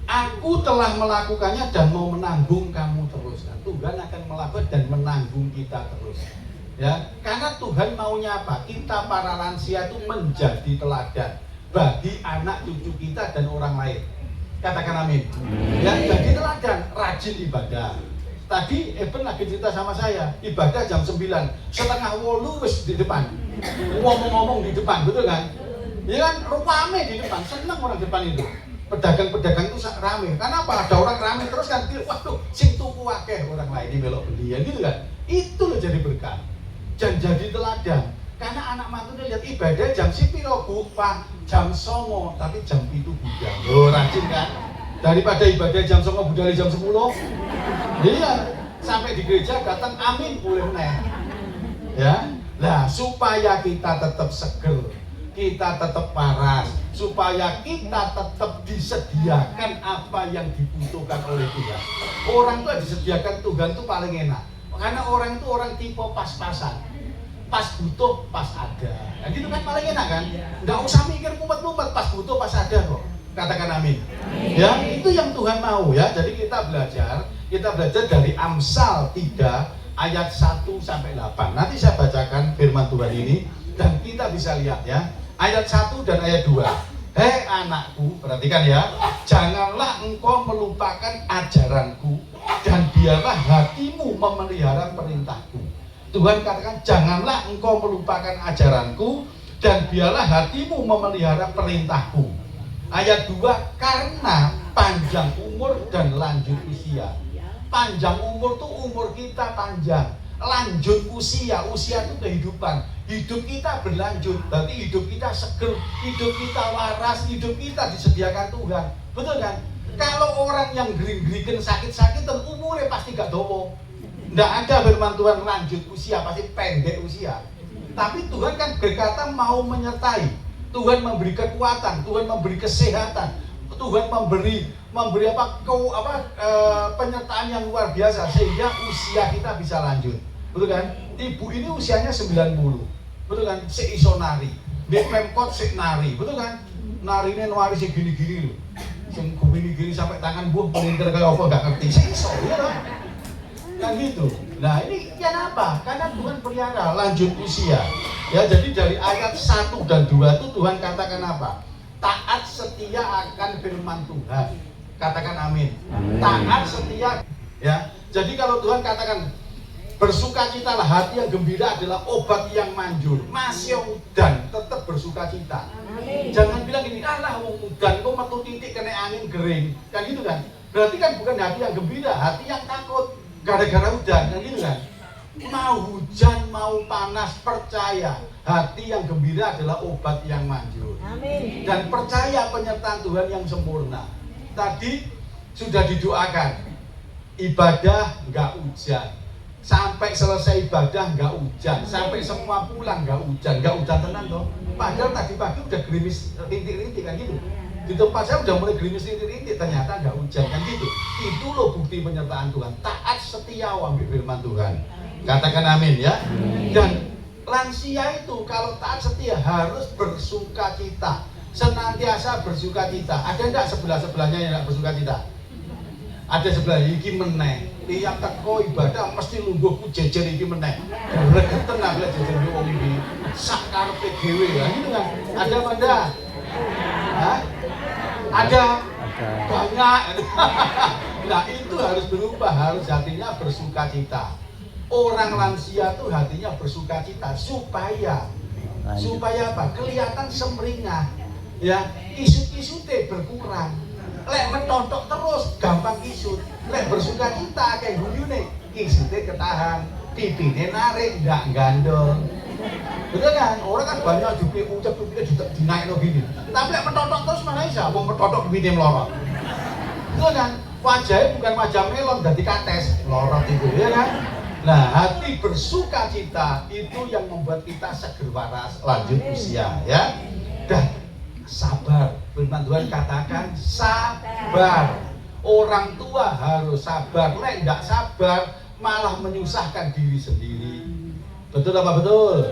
S6: Aku telah melakukannya dan mau menanggung kamu terus. Nah, Tuhan akan melakukan dan menanggung kita terus. Ya, karena Tuhan maunya apa? Kita para lansia itu menjadi teladan bagi anak cucu kita dan orang lain. Katakan amin. Ya, jadi teladan, rajin ibadah. Tadi Eben lagi cerita sama saya, ibadah jam 9, setengah 8 wis di depan. Ngomong-ngomong di depan, betul kan? Ya kan, rame di depan, senang orang depan itu. Pedagang-pedagang itu rame. Karena apa? Ada orang rame terus kan, waduh, sing tuku akeh orang lain di belok belian gitu kan. Itu loh jadi berkah. Dan jadi teladan. Karena anak mantunya lihat ibadah jam sepiro Bu, Pak, jam 9, tapi jam itu budal. Oh, rajin kan? Daripada ibadah jam 9 budal jam 10. Iya, sampai di gereja datang amin boleh meneh. Ya. Nah, supaya kita tetap seger, kita tetap waras, supaya kita tetap disediakan apa yang dibutuhkan oleh Tuhan. Orang itu disediakan Tuhan itu paling enak. Karena orang itu orang tipe pas-pasan. Pas butuh, pas ada. Nah, gitu kan paling enak kan? Nggak usah mikir mumet-mumet, pas butuh, pas ada kok. Katakan amin. Ya, itu yang Tuhan mau ya. Jadi kita belajar dari Amsal 3 ayat 1 sampai 8. Nanti saya bacakan firman Tuhan ini dan kita bisa lihat ya. Ayat 1 dan ayat 2. Hei anakku, perhatikan ya. Janganlah engkau melupakan ajaranku dan biarlah hatimu memelihara perintahku. Tuhan katakan janganlah engkau melupakan ajaranku dan biarlah hatimu memelihara perintahku. Ayat 2, karena panjang umur dan lanjut usia. Panjang umur tuh umur kita panjang. Lanjut usia itu kehidupan. Hidup kita berlanjut, berarti hidup kita seger, hidup kita waras, hidup kita disediakan Tuhan. Betul kan? Kalau orang yang gering-gerigen sakit-sakitan umurnya pasti gak dowo. Nggak ada firman Tuhan lanjut usia, pasti pendek usia. Tapi Tuhan kan berkata mau menyertai. Tuhan memberi kekuatan, Tuhan memberi kesehatan, Tuhan memberi penyertaan yang luar biasa sehingga usia kita bisa lanjut. Betul kan? Ibu ini usianya 90. Betul kan? Seiso nari. Di Pemkot sik nari. Betul kan? Narine nari sing gini-gini lho. Sing gini-gini sampai tangan buah melintir kayak apa enggak ngerti. Seiso ya loh. Kan gitu. Nah, ini kenapa? Karena Tuhan pelihara lanjut usia. Ya, jadi dari ayat 1 dan 2 itu Tuhan katakan apa? Taat setia akan firman Tuhan. Katakan amin. Taat setia ya. Jadi kalau Tuhan katakan bersukacitalah, hati yang gembira adalah obat yang manjur. Masih udan tetap bersukacita. Jangan bilang gini, alah wong udan kok metu titik kena angin kering. Kan gitu kan? Berarti kan bukan hati yang gembira, hati yang takut gara-gara udan, kan gitu kan? Mau hujan, mau panas, percaya hati yang gembira adalah obat yang manjur.
S4: Amin.
S6: Dan percaya penyertaan Tuhan yang sempurna. Tadi sudah didoakan ibadah nggak hujan, sampai selesai ibadah nggak hujan, sampai semua pulang nggak hujan tenan toh. Padahal tadi pagi udah gerimis rintik-rintik kan gitu. Di tempat saya udah mulai gerimis rintik-rintik, ternyata nggak hujan kan gitu. Itu loh bukti penyertaan Tuhan. Taat setia ambil firman Tuhan. Katakan amin ya. Dan lansia itu kalau taat setia harus bersukacita, senantiasa bersukacita. Ada enggak sebelah-sebelahnya yang enggak bersukacita? Ada sebelah iki meneh. Tiap teko ibadah mesti lungguhku jejer iki meneh. Gregeten lah jejer wong iki. Sak karepe dhewe ya gitu kan. Ada apa enggak? Hah? Ada banyak. Nah, itu harus berubah, harus hatinya bersukacita. Orang lansia tuh hatinya bersukacita supaya apa? Kelihatan semringah. Ya, kisut-kisute berkurang. Lek mentontok terus gampang kisut. Lek bersukacita kayak guyune, kisute ketahan, pipine narik, enggak gandol. Betul kan? Orang kan banyak jupi ucap pipine dinaikno gini. Tapi lek mentontok terus mana bisa? Wong mentontok pipine melorot. Betul kan? Wajahnya bukan wajah melon, dadi kates, melorot itu ya kan? Nah, hati bersukacita itu yang membuat kita seger waras lanjut usia ya. Dan sabar. Firman Tuhan katakan sabar. Orang tua harus sabar. Lek enggak sabar malah menyusahkan diri sendiri. Betul apa betul?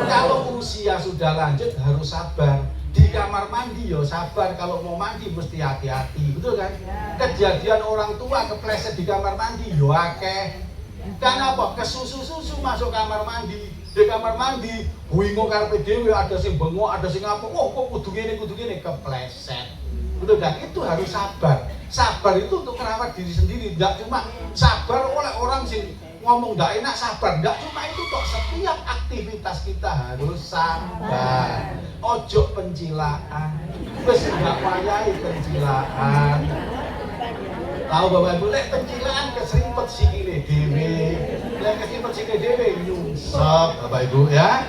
S6: Kalau usia sudah lanjut harus sabar. Di kamar mandi yo sabar, kalau mau mandi mesti hati-hati. Betul kan? Kejadian orang tua kepleset di kamar mandi yo akeh. Karena apa? Kesusu-susu masuk kamar mandi. Di kamar mandi, wingo karepe dhewe ada sing bengok, ada sing apa. Oh, kok kudu ngene kepleset. Betul kan? Itu harus sabar. Sabar itu untuk merawat diri sendiri. Enggak cuma sabar oleh orang sing ngomong enggak enak sabar. Enggak cuma itu kok, setiap aktivitas kita harus sabar. Ojo pencilaan. Wis enggak wayahe pencilaan. Tahu Bapak Ibu, lek pencilaan keserimpet sikile dhewe. Lek keserimpet sikile dhewe nyungsep Bapak Ibu ya.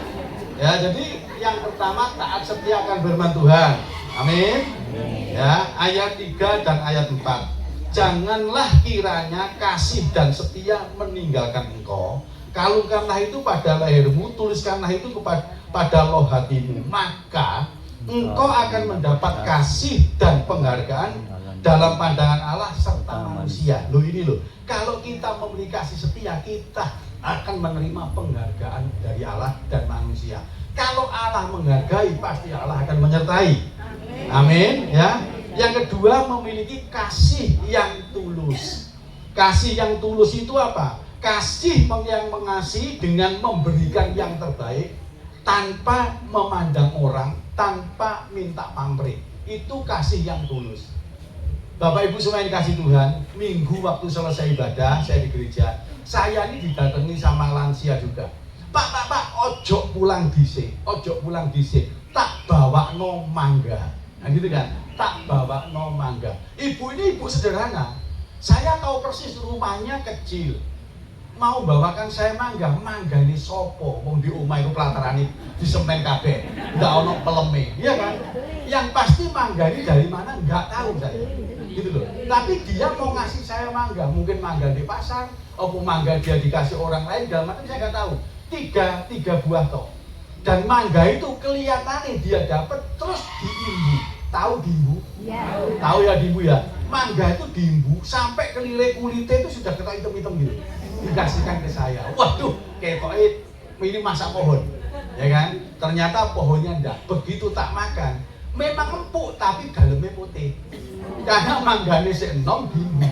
S6: Ya, jadi yang pertama taat setia akan firman Tuhan. Amin. Ya, ayat 3 dan ayat 4. janganlah kiranya kasih dan setia meninggalkan engkau. Kalungkanlah itu pada lehermu, tuliskanlah itu pada loh hatimu, maka engkau akan mendapat kasih dan penghargaan dalam pandangan Allah serta manusia. Loh ini loh, kalau kita memiliki kasih setia, kita akan menerima penghargaan dari Allah dan manusia. Kalau Allah menghargai, pasti Allah akan menyertai. Amin ya. Yang kedua, memiliki kasih yang tulus. Kasih yang tulus itu apa? Kasih yang mengasihi dengan memberikan yang terbaik tanpa memandang orang, tanpa minta pamrih. Itu kasih yang tulus. Bapak Ibu semua yang dikasih Tuhan, minggu waktu selesai ibadah, saya di gereja, saya ini didatangi sama lansia juga. Pak, ojo pulang dhisik, tak bawa no mangga. Nah gitu kan, tak bawa no mangga. Ibu ini ibu sederhana. Saya tahu persis rumahnya kecil. Mau bawakan saya mangga ini sopo, wong di omah iku pelatarane di semen kabeh. Ndak ono peleme, iya kan? Yang pasti mangga ini dari mana enggak tahu saya. Gitu loh. Tapi dia mau ngasih saya mangga, mungkin mangga di pasar, atau mangga dia dikasih orang lain, dalam arti saya nggak tahu. Tiga buah toh. Dan mangga itu kelihatannya dia dapat terus diimbu. Tahu diimbu? Ya. Tahu ya diimbu ya. Mangga itu diimbu sampai kelile kulitnya itu sudah ketok hitam-hitam gitu. Dikasihkan ke saya. Waduh, ketoknya ini masak pohon. Ya kan? Ternyata pohonnya enggak. Begitu tak makan, memang empuk tapi dalamnya putih. Karena mangganya seenom diimbu.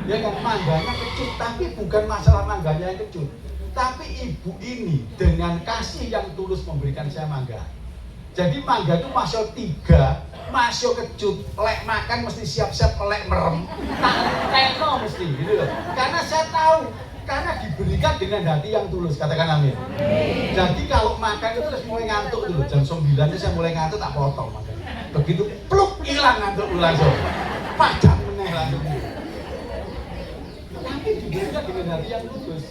S6: Ya kan, mangganya kecut, tapi bukan masalah mangganya yang kecut. Tapi ibu ini dengan kasih yang tulus memberikan saya mangga. Jadi mangga itu masuk 3, masuk kecut, lek makan mesti siap-siap lek merem. Teno mesti gitu loh. Karena saya tahu, karena diberikan dengan hati yang tulus, katakan amin. Jadi kalau makan itu terus mulai ngantuk dulu, jam 9 itu saya mulai ngantuk, tak potong makan. Begitu pluk hilang ngantuk langsung. Padam meneh langsung. Tapi diberikan dengan hati yang tulus.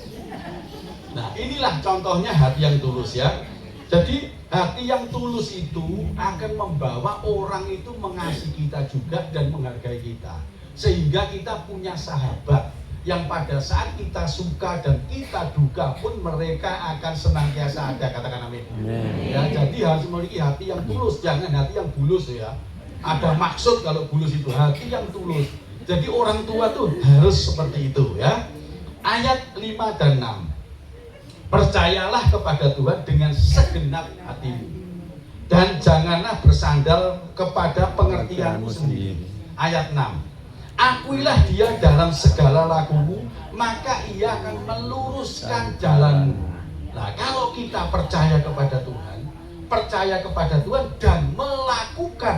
S6: Nah inilah contohnya hati yang tulus ya. Jadi hati yang tulus itu akan membawa orang itu mengasihi kita juga dan menghargai kita. Sehingga kita punya sahabat yang pada saat kita suka dan kita duka pun mereka akan senantiasa ada, katakan amin. Ya, jadi harus memiliki hati yang tulus, jangan hati yang bulus ya. Ada maksud kalau bulus itu, hati yang tulus. Jadi orang tua tuh harus seperti itu ya. Ayat 5 dan 6. Percayalah kepada Tuhan dengan segenap hatimu dan janganlah bersandar kepada pengertianmu sendiri. Ayat 6. Akuilah dia dalam segala lakumu, maka ia akan meluruskan jalanmu. Nah, kalau kita percaya kepada Tuhan dan melakukan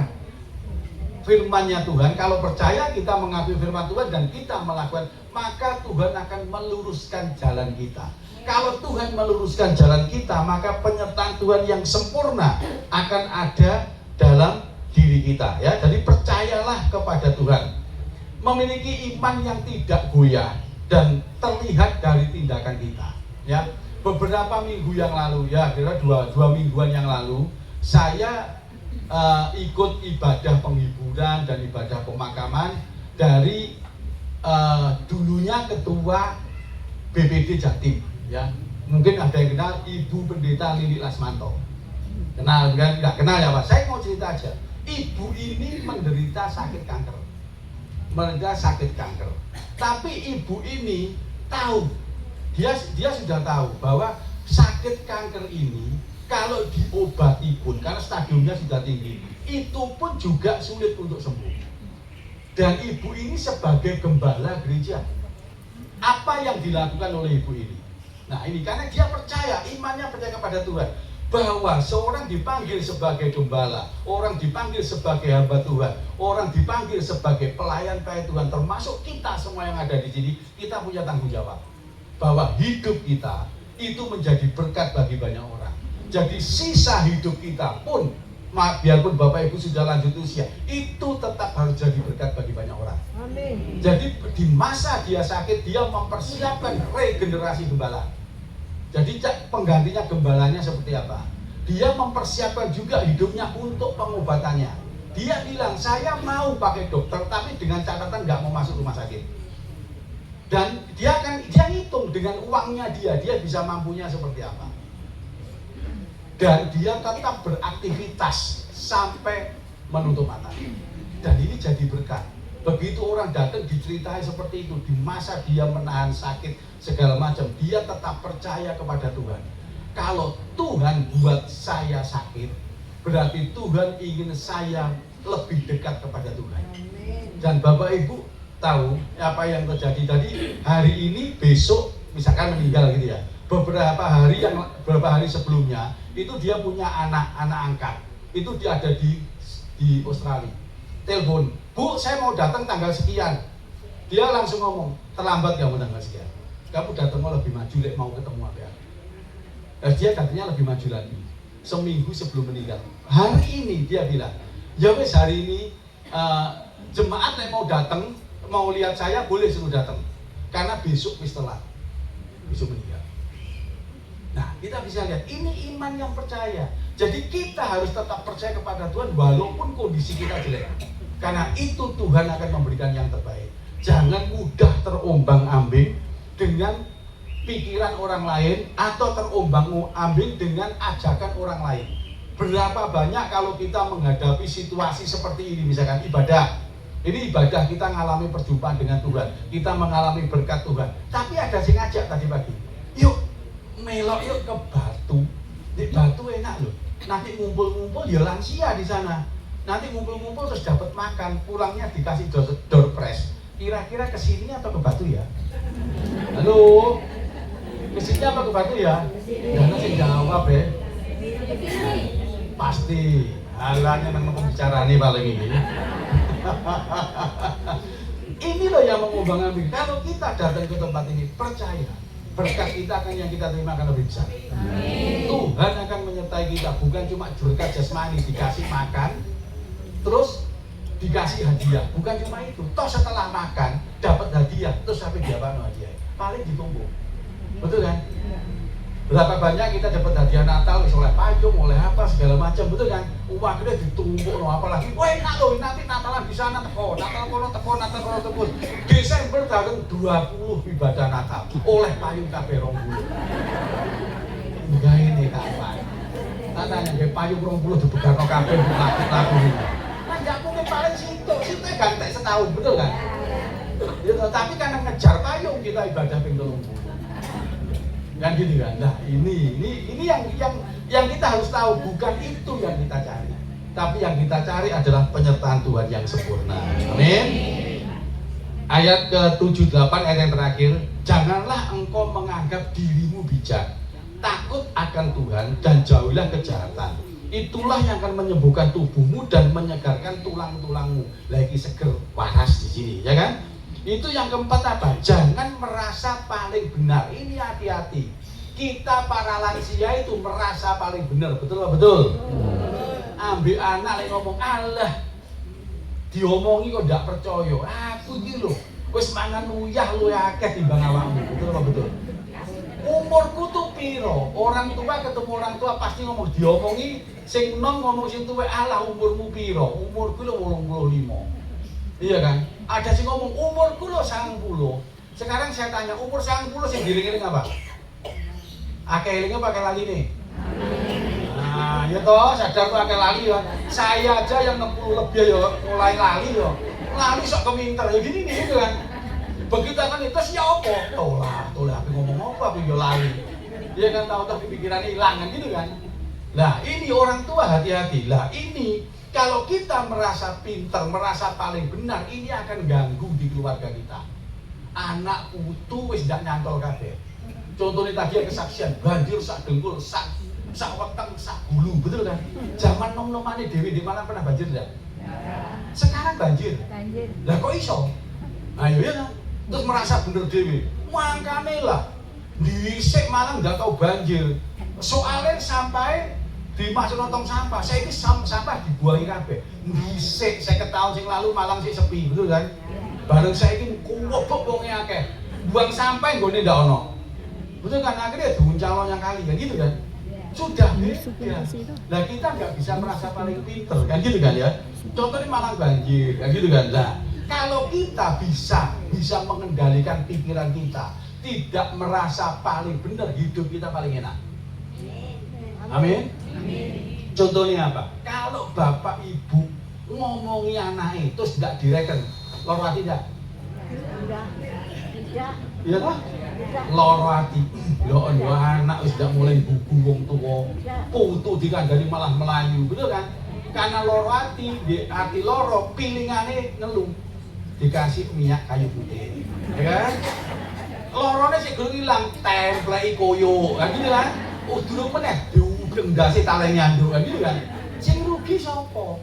S6: firman-Nya Tuhan, kalau percaya kita mengakui firman Tuhan dan kita melakukan, maka Tuhan akan meluruskan jalan kita. Kalau Tuhan meluruskan jalan kita, maka penyertaan Tuhan yang sempurna akan ada dalam diri kita ya. Jadi percayalah kepada Tuhan. Memiliki iman yang tidak goyah dan terlihat dari tindakan kita ya. Beberapa minggu yang lalu ya, kira dua mingguan yang lalu, saya ikut ibadah penghiburan dan ibadah pemakaman dari dulunya ketua BPD Jatim ya. Mungkin ada yang kenal Ibu Pendeta Lili Lasmanto. Kenal kan? Enggak kenal ya Pak. Saya mau cerita aja. Ibu ini menderita sakit kanker. Tapi ibu ini tahu, dia sudah tahu bahwa sakit kanker ini kalau diobati pun, karena stadiumnya sudah tinggi, itu pun juga sulit untuk sembuh. Dan ibu ini sebagai gembala gereja, apa yang dilakukan oleh ibu ini? Nah ini karena dia percaya, imannya percaya kepada Tuhan, bahwa seorang dipanggil sebagai gembala, orang dipanggil sebagai hamba Tuhan, orang dipanggil sebagai pelayan Tuhan, termasuk kita semua yang ada di sini, kita punya tanggung jawab bahwa hidup kita itu menjadi berkat bagi banyak orang. Jadi sisa hidup kita pun, biarpun Bapak Ibu sudah lanjut usia, itu tetap harus jadi berkat bagi banyak orang. Amin. Jadi di masa dia sakit, dia mempersiapkan regenerasi gembala. Jadi penggantinya gembalanya seperti apa? Dia mempersiapkan juga hidupnya untuk pengobatannya. Dia bilang, saya mau pakai dokter, tapi dengan catatan nggak mau masuk rumah sakit. Dan dia ngitung dengan uangnya dia bisa mampunya seperti apa. Dan dia tetap beraktivitas sampai menutup mata. Dan ini jadi berkat. Begitu orang datang diceritai seperti itu, di masa dia menahan sakit segala macam, dia tetap percaya kepada Tuhan. Kalau Tuhan buat saya sakit, berarti Tuhan ingin saya lebih dekat kepada Tuhan. Dan Bapak Ibu tahu apa yang terjadi tadi, hari ini, besok misalkan meninggal gitu ya. Beberapa hari sebelumnya itu dia punya anak angkat. Itu dia ada di Australia. Telepon, "Bu, saya mau datang tanggal sekian." Dia langsung ngomong, "Terlambat kamu tanggal sekian. Kamu datang mau lebih maju, mau ketemu apa?" Dan dia katanya lebih maju lagi. Seminggu sebelum meninggal. Hari ini dia bilang, "Ya wes, hari ini jemaat yang mau datang, mau lihat saya boleh suruh datang. Karena besok wis telat. Besok meninggal." Nah, kita bisa lihat ini iman yang percaya. Jadi kita harus tetap percaya kepada Tuhan walaupun kondisi kita jelek. Karena itu Tuhan akan memberikan yang terbaik. Jangan mudah terombang-ambing dengan pikiran orang lain atau terombang-ambing dengan ajakan orang lain. Berapa banyak kalau kita menghadapi situasi seperti ini, misalkan ibadah. Ini ibadah, kita mengalami perjumpaan dengan Tuhan, kita mengalami berkat Tuhan. Tapi ada sing ngajak tadi pagi, "Yuk melok yuk ke Batu." Di Batu enak loh. Nanti ngumpul-ngumpul ya lansia di sana. Nanti ngumpul-ngumpul terus dapat makan, pulangnya dikasih door prize. Kira-kira ke sini atau ke Batu ya? Halo? Ke sini apa ke Batu ya? Jangan sih jawab ya. Pasti. Halanya nang pembicaraan ini paling ini. Ini loh yang mengubah-ubah. Kalau kita datang ke tempat ini, percaya berkat kita akan yang kita terima akan lebih besar. Tuhan akan menyertai kita, bukan cuma berkat jasmani, dikasih makan, terus dikasih hadiah, bukan cuma itu. Toh setelah makan dapat hadiah, terus sampai dia apa hadiah? Paling ditumpuk, betul kan? Berapa banyak kita dapat hadiah Natal, oleh payung, oleh apa segala macam, betul kan? Uangnya ditumpuk, apalagi, wah enak loh, nanti Natalan di sana teko, Natal kono teko. Desember tahun 20 ibadah Natal, oleh payung kabeh 20. Enggak ini kapan? Tanya ke payung 20 dibegarno kabeh laku ini. Nah, enggak mungkin paling situ gantek setahun, betul kan? Ya, tapi karena ngejar payung kita ibadah ping 30. Kan gitu kan. Nah, ini yang kita harus tahu, bukan itu yang kita cari. Tapi yang kita cari adalah penyertaan Tuhan yang sempurna. Amin. Ayat ke-78 ayat yang terakhir, "Janganlah engkau menganggap dirimu bijak. Takut akan Tuhan dan jauhilah kejahatan. Itulah yang akan menyembuhkan tubuhmu dan menyegarkan tulang-tulangmu." Lagi seger, waras di sini, ya kan? Itu yang keempat apa? Jangan merasa paling benar. Ini hati-hati. Kita para lansia itu merasa paling benar, betul apa betul? Ambil anak yang ngomong, "Allah, diomongi kok ndak percaya. Aku iki lho, wis mangan uyah lu akeh timbang awakmu." Betul apa betul? Umurku tuh piro? Orang tua ketemu orang tua pasti ngomong, diomongi sing nom ngomong sing tuwe, "Allah, umurmu piro?" Umurku lho 85. Iya kan? Ada sih ngomong umurku lo 90. Sekarang saya tanya, umur 90 sing giling-giling apa? Akeh elingnya pakai lali nih. Nah, ya toh, sadar tuh akeh lali ya. Saya aja yang 60 lebih ya mulai lali ya. Lali sok keminter ya gini nih gitu kan. Begitu akan itu ya opo? Tolah aku ngomong apa aku ya lali. Dia kan tahu pikiran hilang kan gitu kan. Lah, ini orang tua hati-hati. Lah, ini kalau kita merasa pintar, merasa paling benar, ini akan ganggu di keluarga kita. Anak putu wis ndak nyantol kabeh. Contohnya tadi kesaksian, banjir sak dengkul, sak weteng, sak gulu, betul kan? Zaman nom-nomane dhewe di Malang pernah banjir ndak? Sekarang banjir. Lah kok iso? Ayo ya kan? Terus merasa bener dhewe. Mangkane lah. Dhisik Malang ndak tau banjir. Soalnya sampai dimasuk nonton sampah, saya ini sampah dibuangi kabeh. Dhisik 50 tahun sing lalu Malang sih sepi, betul kan? Bareng saya ini kuwobok wonge akeh. Buang sampah nggone ndak ono. Betul kan? Akhirnya diuncalon yang kali kan gitu kan. sudah beda. Nah kita nggak bisa merasa paling pinter kan gitu kan ya. Contohnya malah banjir kan gitu kan. Nah kalau kita bisa mengendalikan pikiran kita, tidak merasa paling benar, hidup kita paling enak. Amin. Contohnya apa? Kalau bapak ibu ngomongi anaknya terus tidak direken, loro hati tidak? Iya kan? Loro hati. Loh anak sudah mulai gugu wong tua, putu dikandani malah melayu, betul kan? Karena loro hati, di hati loro, pilingane ngeluh, dikasih minyak kayu putih, ya kan? Lorone sih gurung hilang, template koyo, kan gitu kan? Dulu meneh diundasi taleng nyanduk, kan gitu kan? Sing rugi sopo?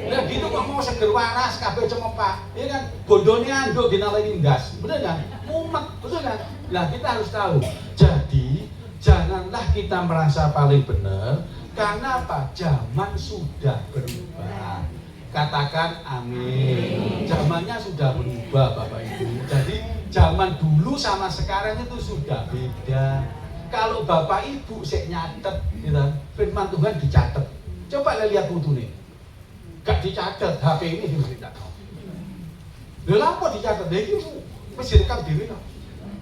S6: Lah gitu kok mau seger waras kabeh cemepak. Ya kan bondone anduk dinaleni ndas. Bener kan? Mumet, betul kan? Lah kita harus tahu. Jadi janganlah kita merasa paling benar karena apa? Zaman sudah berubah. Katakan amin. Zamannya sudah berubah Bapak Ibu. Jadi zaman dulu sama sekarang itu sudah beda. Kalau Bapak Ibu sik nyatet gitu, firman Tuhan dicatat. Coba lihat putu nih. Gak dicatat, HP ini tidak tahu. Lah apa dicatat? Dia itu mesti rekam diri no.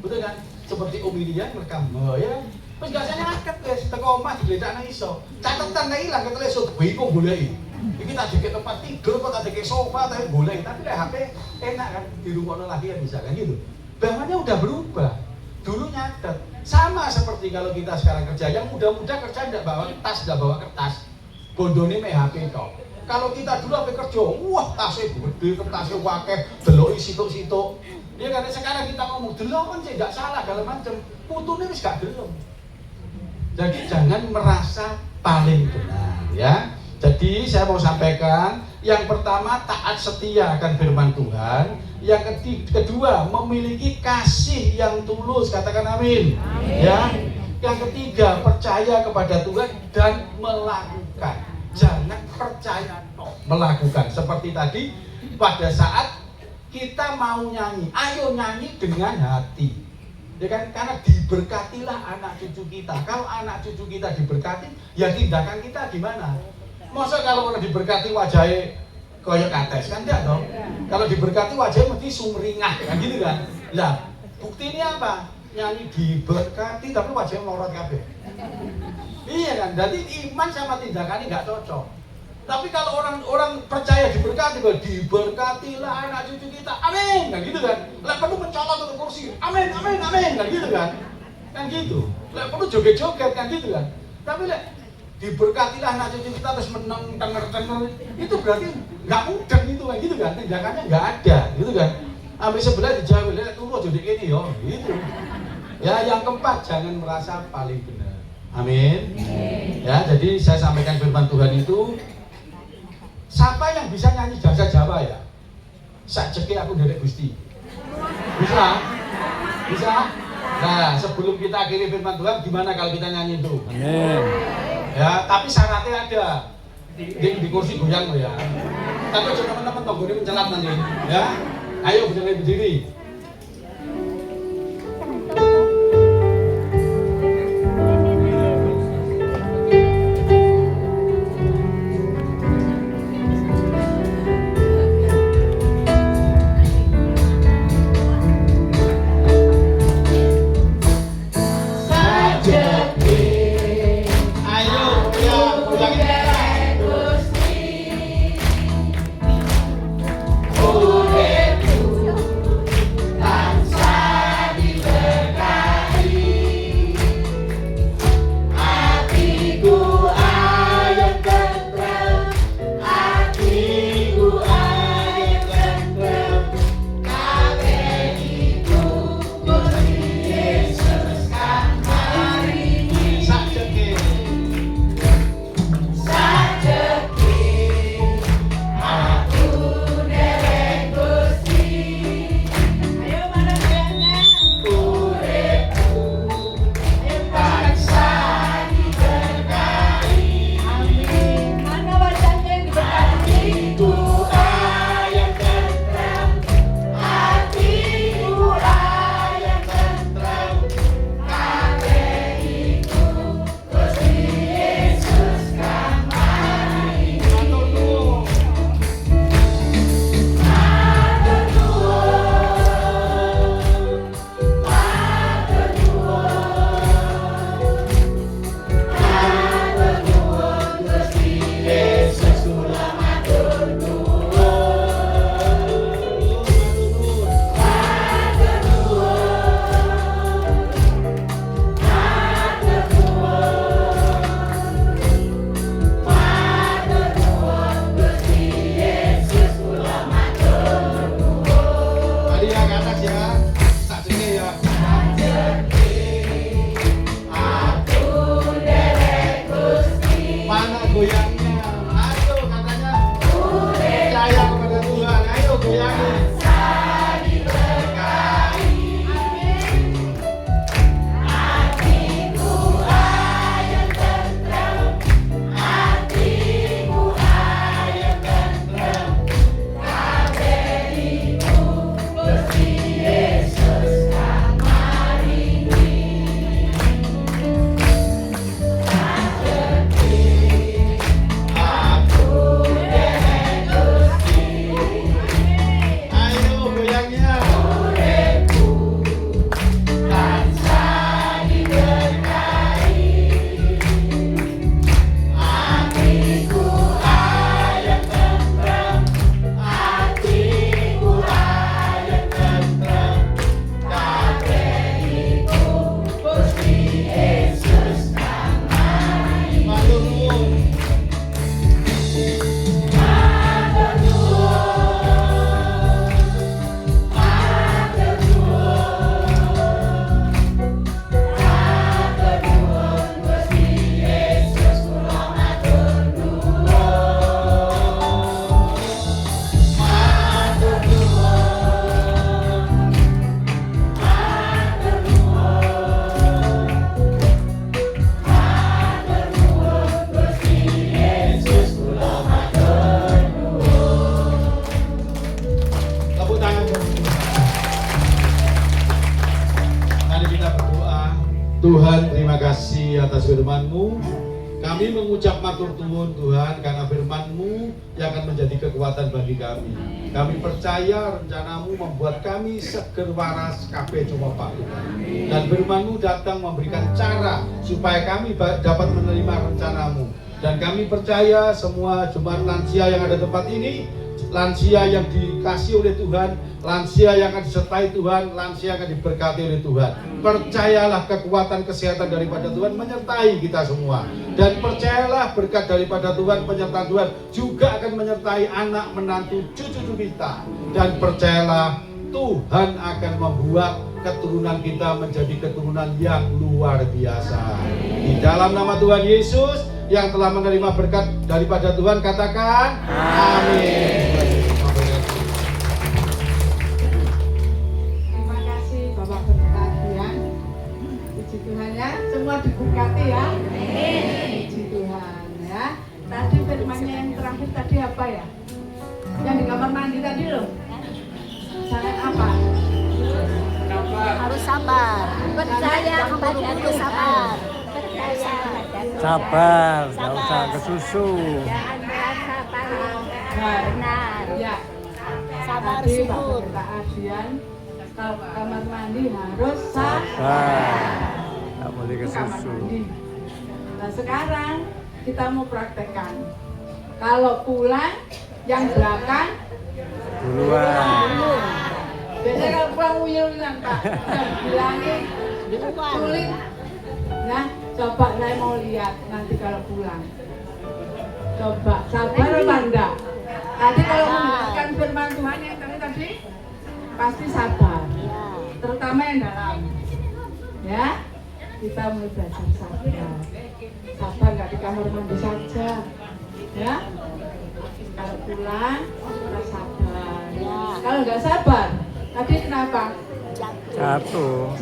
S6: Betul kan? Seperti Om Ilian rekam, ya. Terus gak saya nyatet guys, teko omah digledakna iso. Catatan gak ilang ketel esuk bingung goleki. Iki tak dikek tempat tidur, kok tak dikek sofa, tapi goleki. Tapi lek HP enak kan dirungokno lagi kan bisa kan gitu. Zamannya udah berubah. Dulu nyatet. Sama seperti kalau kita sekarang kerja, yang muda-muda kerja tidak bawa tas, tidak bawa kertas. Bondone mek HP tok. Kalau kita dulu apa kerja, wah tasnya gede, kertasnya wakeh, deloki situk-situk. Ya karena sekarang kita ngomong delok kan sih nggak salah dalam macam, putune wis gak delok. Jadi jangan merasa paling benar, ya. Jadi saya mau sampaikan, yang pertama taat setia akan firman Tuhan, yang kedua memiliki kasih yang tulus, katakan amin. Ya. Yang ketiga percaya kepada Tuhan dan melakukan. Jangan percaya, melakukan. Seperti tadi pada saat kita mau nyanyi, ayo nyanyi dengan hati, ya kan? Karena diberkatilah anak cucu kita. Kalau anak cucu kita diberkati, ya tindakan kita gimana? Masa kalau diberkati wajahnya koyok kates kan enggak dong? Kalau diberkati wajahnya mesti sumringah kan gitu kan? Lah buktinya apa? Nyanyi diberkati tapi wajahnya melorot kabeh. Iya kan, jadi iman sama tindakannya nggak cocok. Tapi kalau orang percaya diberkati, diberkatilah anak cucu kita, amin, kan gitu kan. Lah perlu mencolot ke kursi, amin, amin, amin, kan gitu kan. Kan gitu. Lah perlu joget-joget, kan gitu kan. Tapi lah diberkatilah anak cucu kita terus menang, tenger-tenger, itu berarti nggak mudah gitu kan, gitu kan. Tindakannya nggak ada, gitu kan. Ambil sebelah dijawab, lihat tunggu jodoh ini yo, gitu. Ya yang keempat, jangan merasa paling benar. Amin. Ya, jadi saya sampaikan firman Tuhan itu. Siapa yang bisa nyanyi bahasa Jawa ya? Sak ceki aku derek Gusti. Bisa? Bisa? Nah, sebelum kita akhiri firman Tuhan, gimana kalau kita nyanyi itu?
S2: Amin.
S6: Ya, tapi syaratnya ada. Di kursi goyang loh ya. Tapi teman-teman tonggone mencelat nanti, ya. Ayo berdiri. Tuhan, terima kasih atas firman-Mu. Kami mengucap matur nuwun Tuhan, karena firman-Mu yang akan menjadi kekuatan bagi kami. Kami percaya rencana-Mu membuat kami seger waras kabeh cuma Pak Tuhan. Dan firman-Mu datang memberikan cara supaya kami dapat menerima rencana-Mu. Dan kami percaya semua jemaat lansia yang ada di tempat ini, lansia yang dikasih oleh Tuhan, lansia yang akan disertai Tuhan, lansia yang akan diberkati oleh Tuhan. Percayalah kekuatan kesehatan daripada Tuhan menyertai kita semua. Dan percayalah berkat daripada Tuhan, penyertaan Tuhan juga akan menyertai anak, menantu, cucu kita. Dan percayalah Tuhan akan membuat keturunan kita menjadi keturunan yang luar biasa. Di dalam nama Tuhan Yesus yang telah menerima berkat daripada Tuhan, katakan amin.
S1: Terima kasih Bapak berkati ya. Puji Tuhan ya, semua diberkati ya. Puji Tuhan ya. Tadi firmannya yang terakhir tadi apa ya? Yang di kamar mandi tadi loh. Jangan apa?
S4: Harus sabar. Percaya kepada Tuhan. Sabar. Percaya.
S2: Sabar, nggak usah kesusu.
S4: Jangan merasa paling benar.
S1: Ya.
S4: Sabar
S1: Tadi
S4: syukur.
S1: Bapak Adian kalau kamar mandi harus
S2: Sabar,
S1: sabar.
S2: nggak boleh
S1: Itu kamar
S2: kesusu.
S1: mandi. Nah sekarang kita mau praktekkan. Kalau pulang yang belakang
S2: Duluan.
S1: biasanya kalau pulang uyul-uyulan Pak, bilangin sulit. Nah, coba saya mau lihat nanti kalau pulang. Coba sabar apa enggak? Tadi kalau mendengarkan firman Tuhan yang tadi pasti sabar. Terutama yang dalam. Ya, kita mulai belajar sabar. Sabar nggak di kamar mandi saja. Ya, kalau pulang kita sabar. Kalau nggak sabar, tadi kenapa?
S2: Jatuh.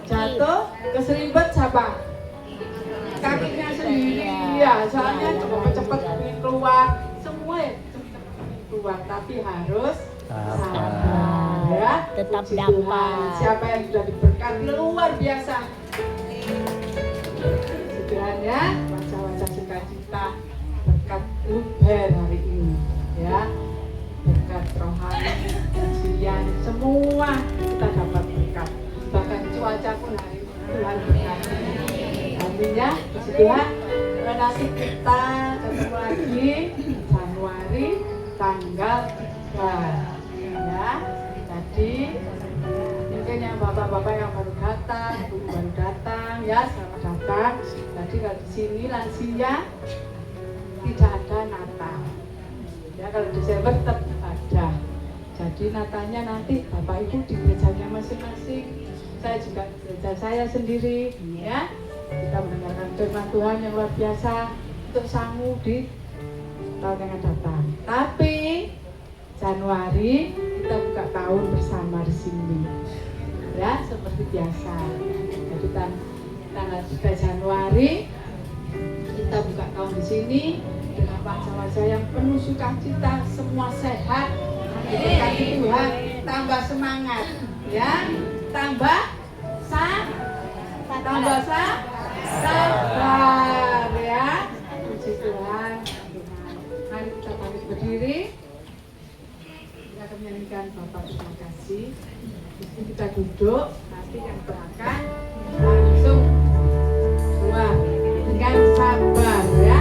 S1: Jatuh, keserimpet siapa? Kakinya sendiri ya, soalnya cepet-cepet keluar, semua ya cepet-cepet keluar, tapi harus sabar ya.
S4: Tetap
S1: Puji
S4: dapat.
S1: Tuhan. Siapa yang sudah diberkati luar biasa. Puji Tuhan ya, wajah-wajah sukacita berkat luber hari ini ya. Berkat rohani, ujian, semua kita dapat berkat. Bahkan cuaca pun hari ini Tuhan berkati. Amin ya, puji Tuhan. Nanti kita ketemu lagi Januari tanggal 3 ya. Jadi mungkin yang bapak-bapak yang baru datang, ibu baru datang ya, selamat datang. Jadi kalau di sini lansia tidak ada Natal. Ya kalau Desember tetap ada. Jadi Natalnya nanti Bapak Ibu di gerejanya masing-masing. Saya juga di gereja saya sendiri ya. Kita mendengarkan firman Tuhan yang luar biasa untuk sanggup di tahun yang akan datang. Tapi Januari kita buka tahun bersama di sini. Ya, seperti biasa. Jadi tanggal 3 Januari kita buka tahun di sini dengan wajah-wajah yang penuh sukacita, semua sehat, diberkati Tuhan, tambah semangat, ya, tambah sabar, ya, puji Tuhan. Mari kita bangkit berdiri, kita akan menyanyikan Bapak terima kasih. Terus kita duduk, nanti yang berangkat langsung keluar dengan sabar, ya.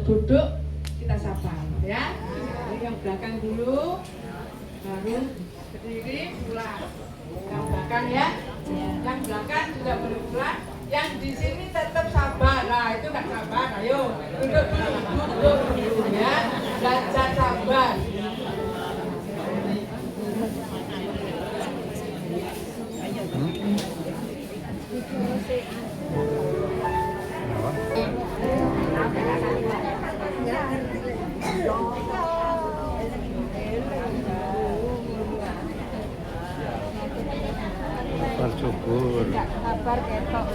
S1: Duduk, kita sabar ya. yang belakang dulu, baru berdiri pulang. Yang belakang ya, yang belakang juga boleh pulang. Yang di sini tetap sabar. Nah itu nggak sabar, ayo duduk dulu ya, belajar sabar.
S2: Bersyukur.
S7: Sabar ketok.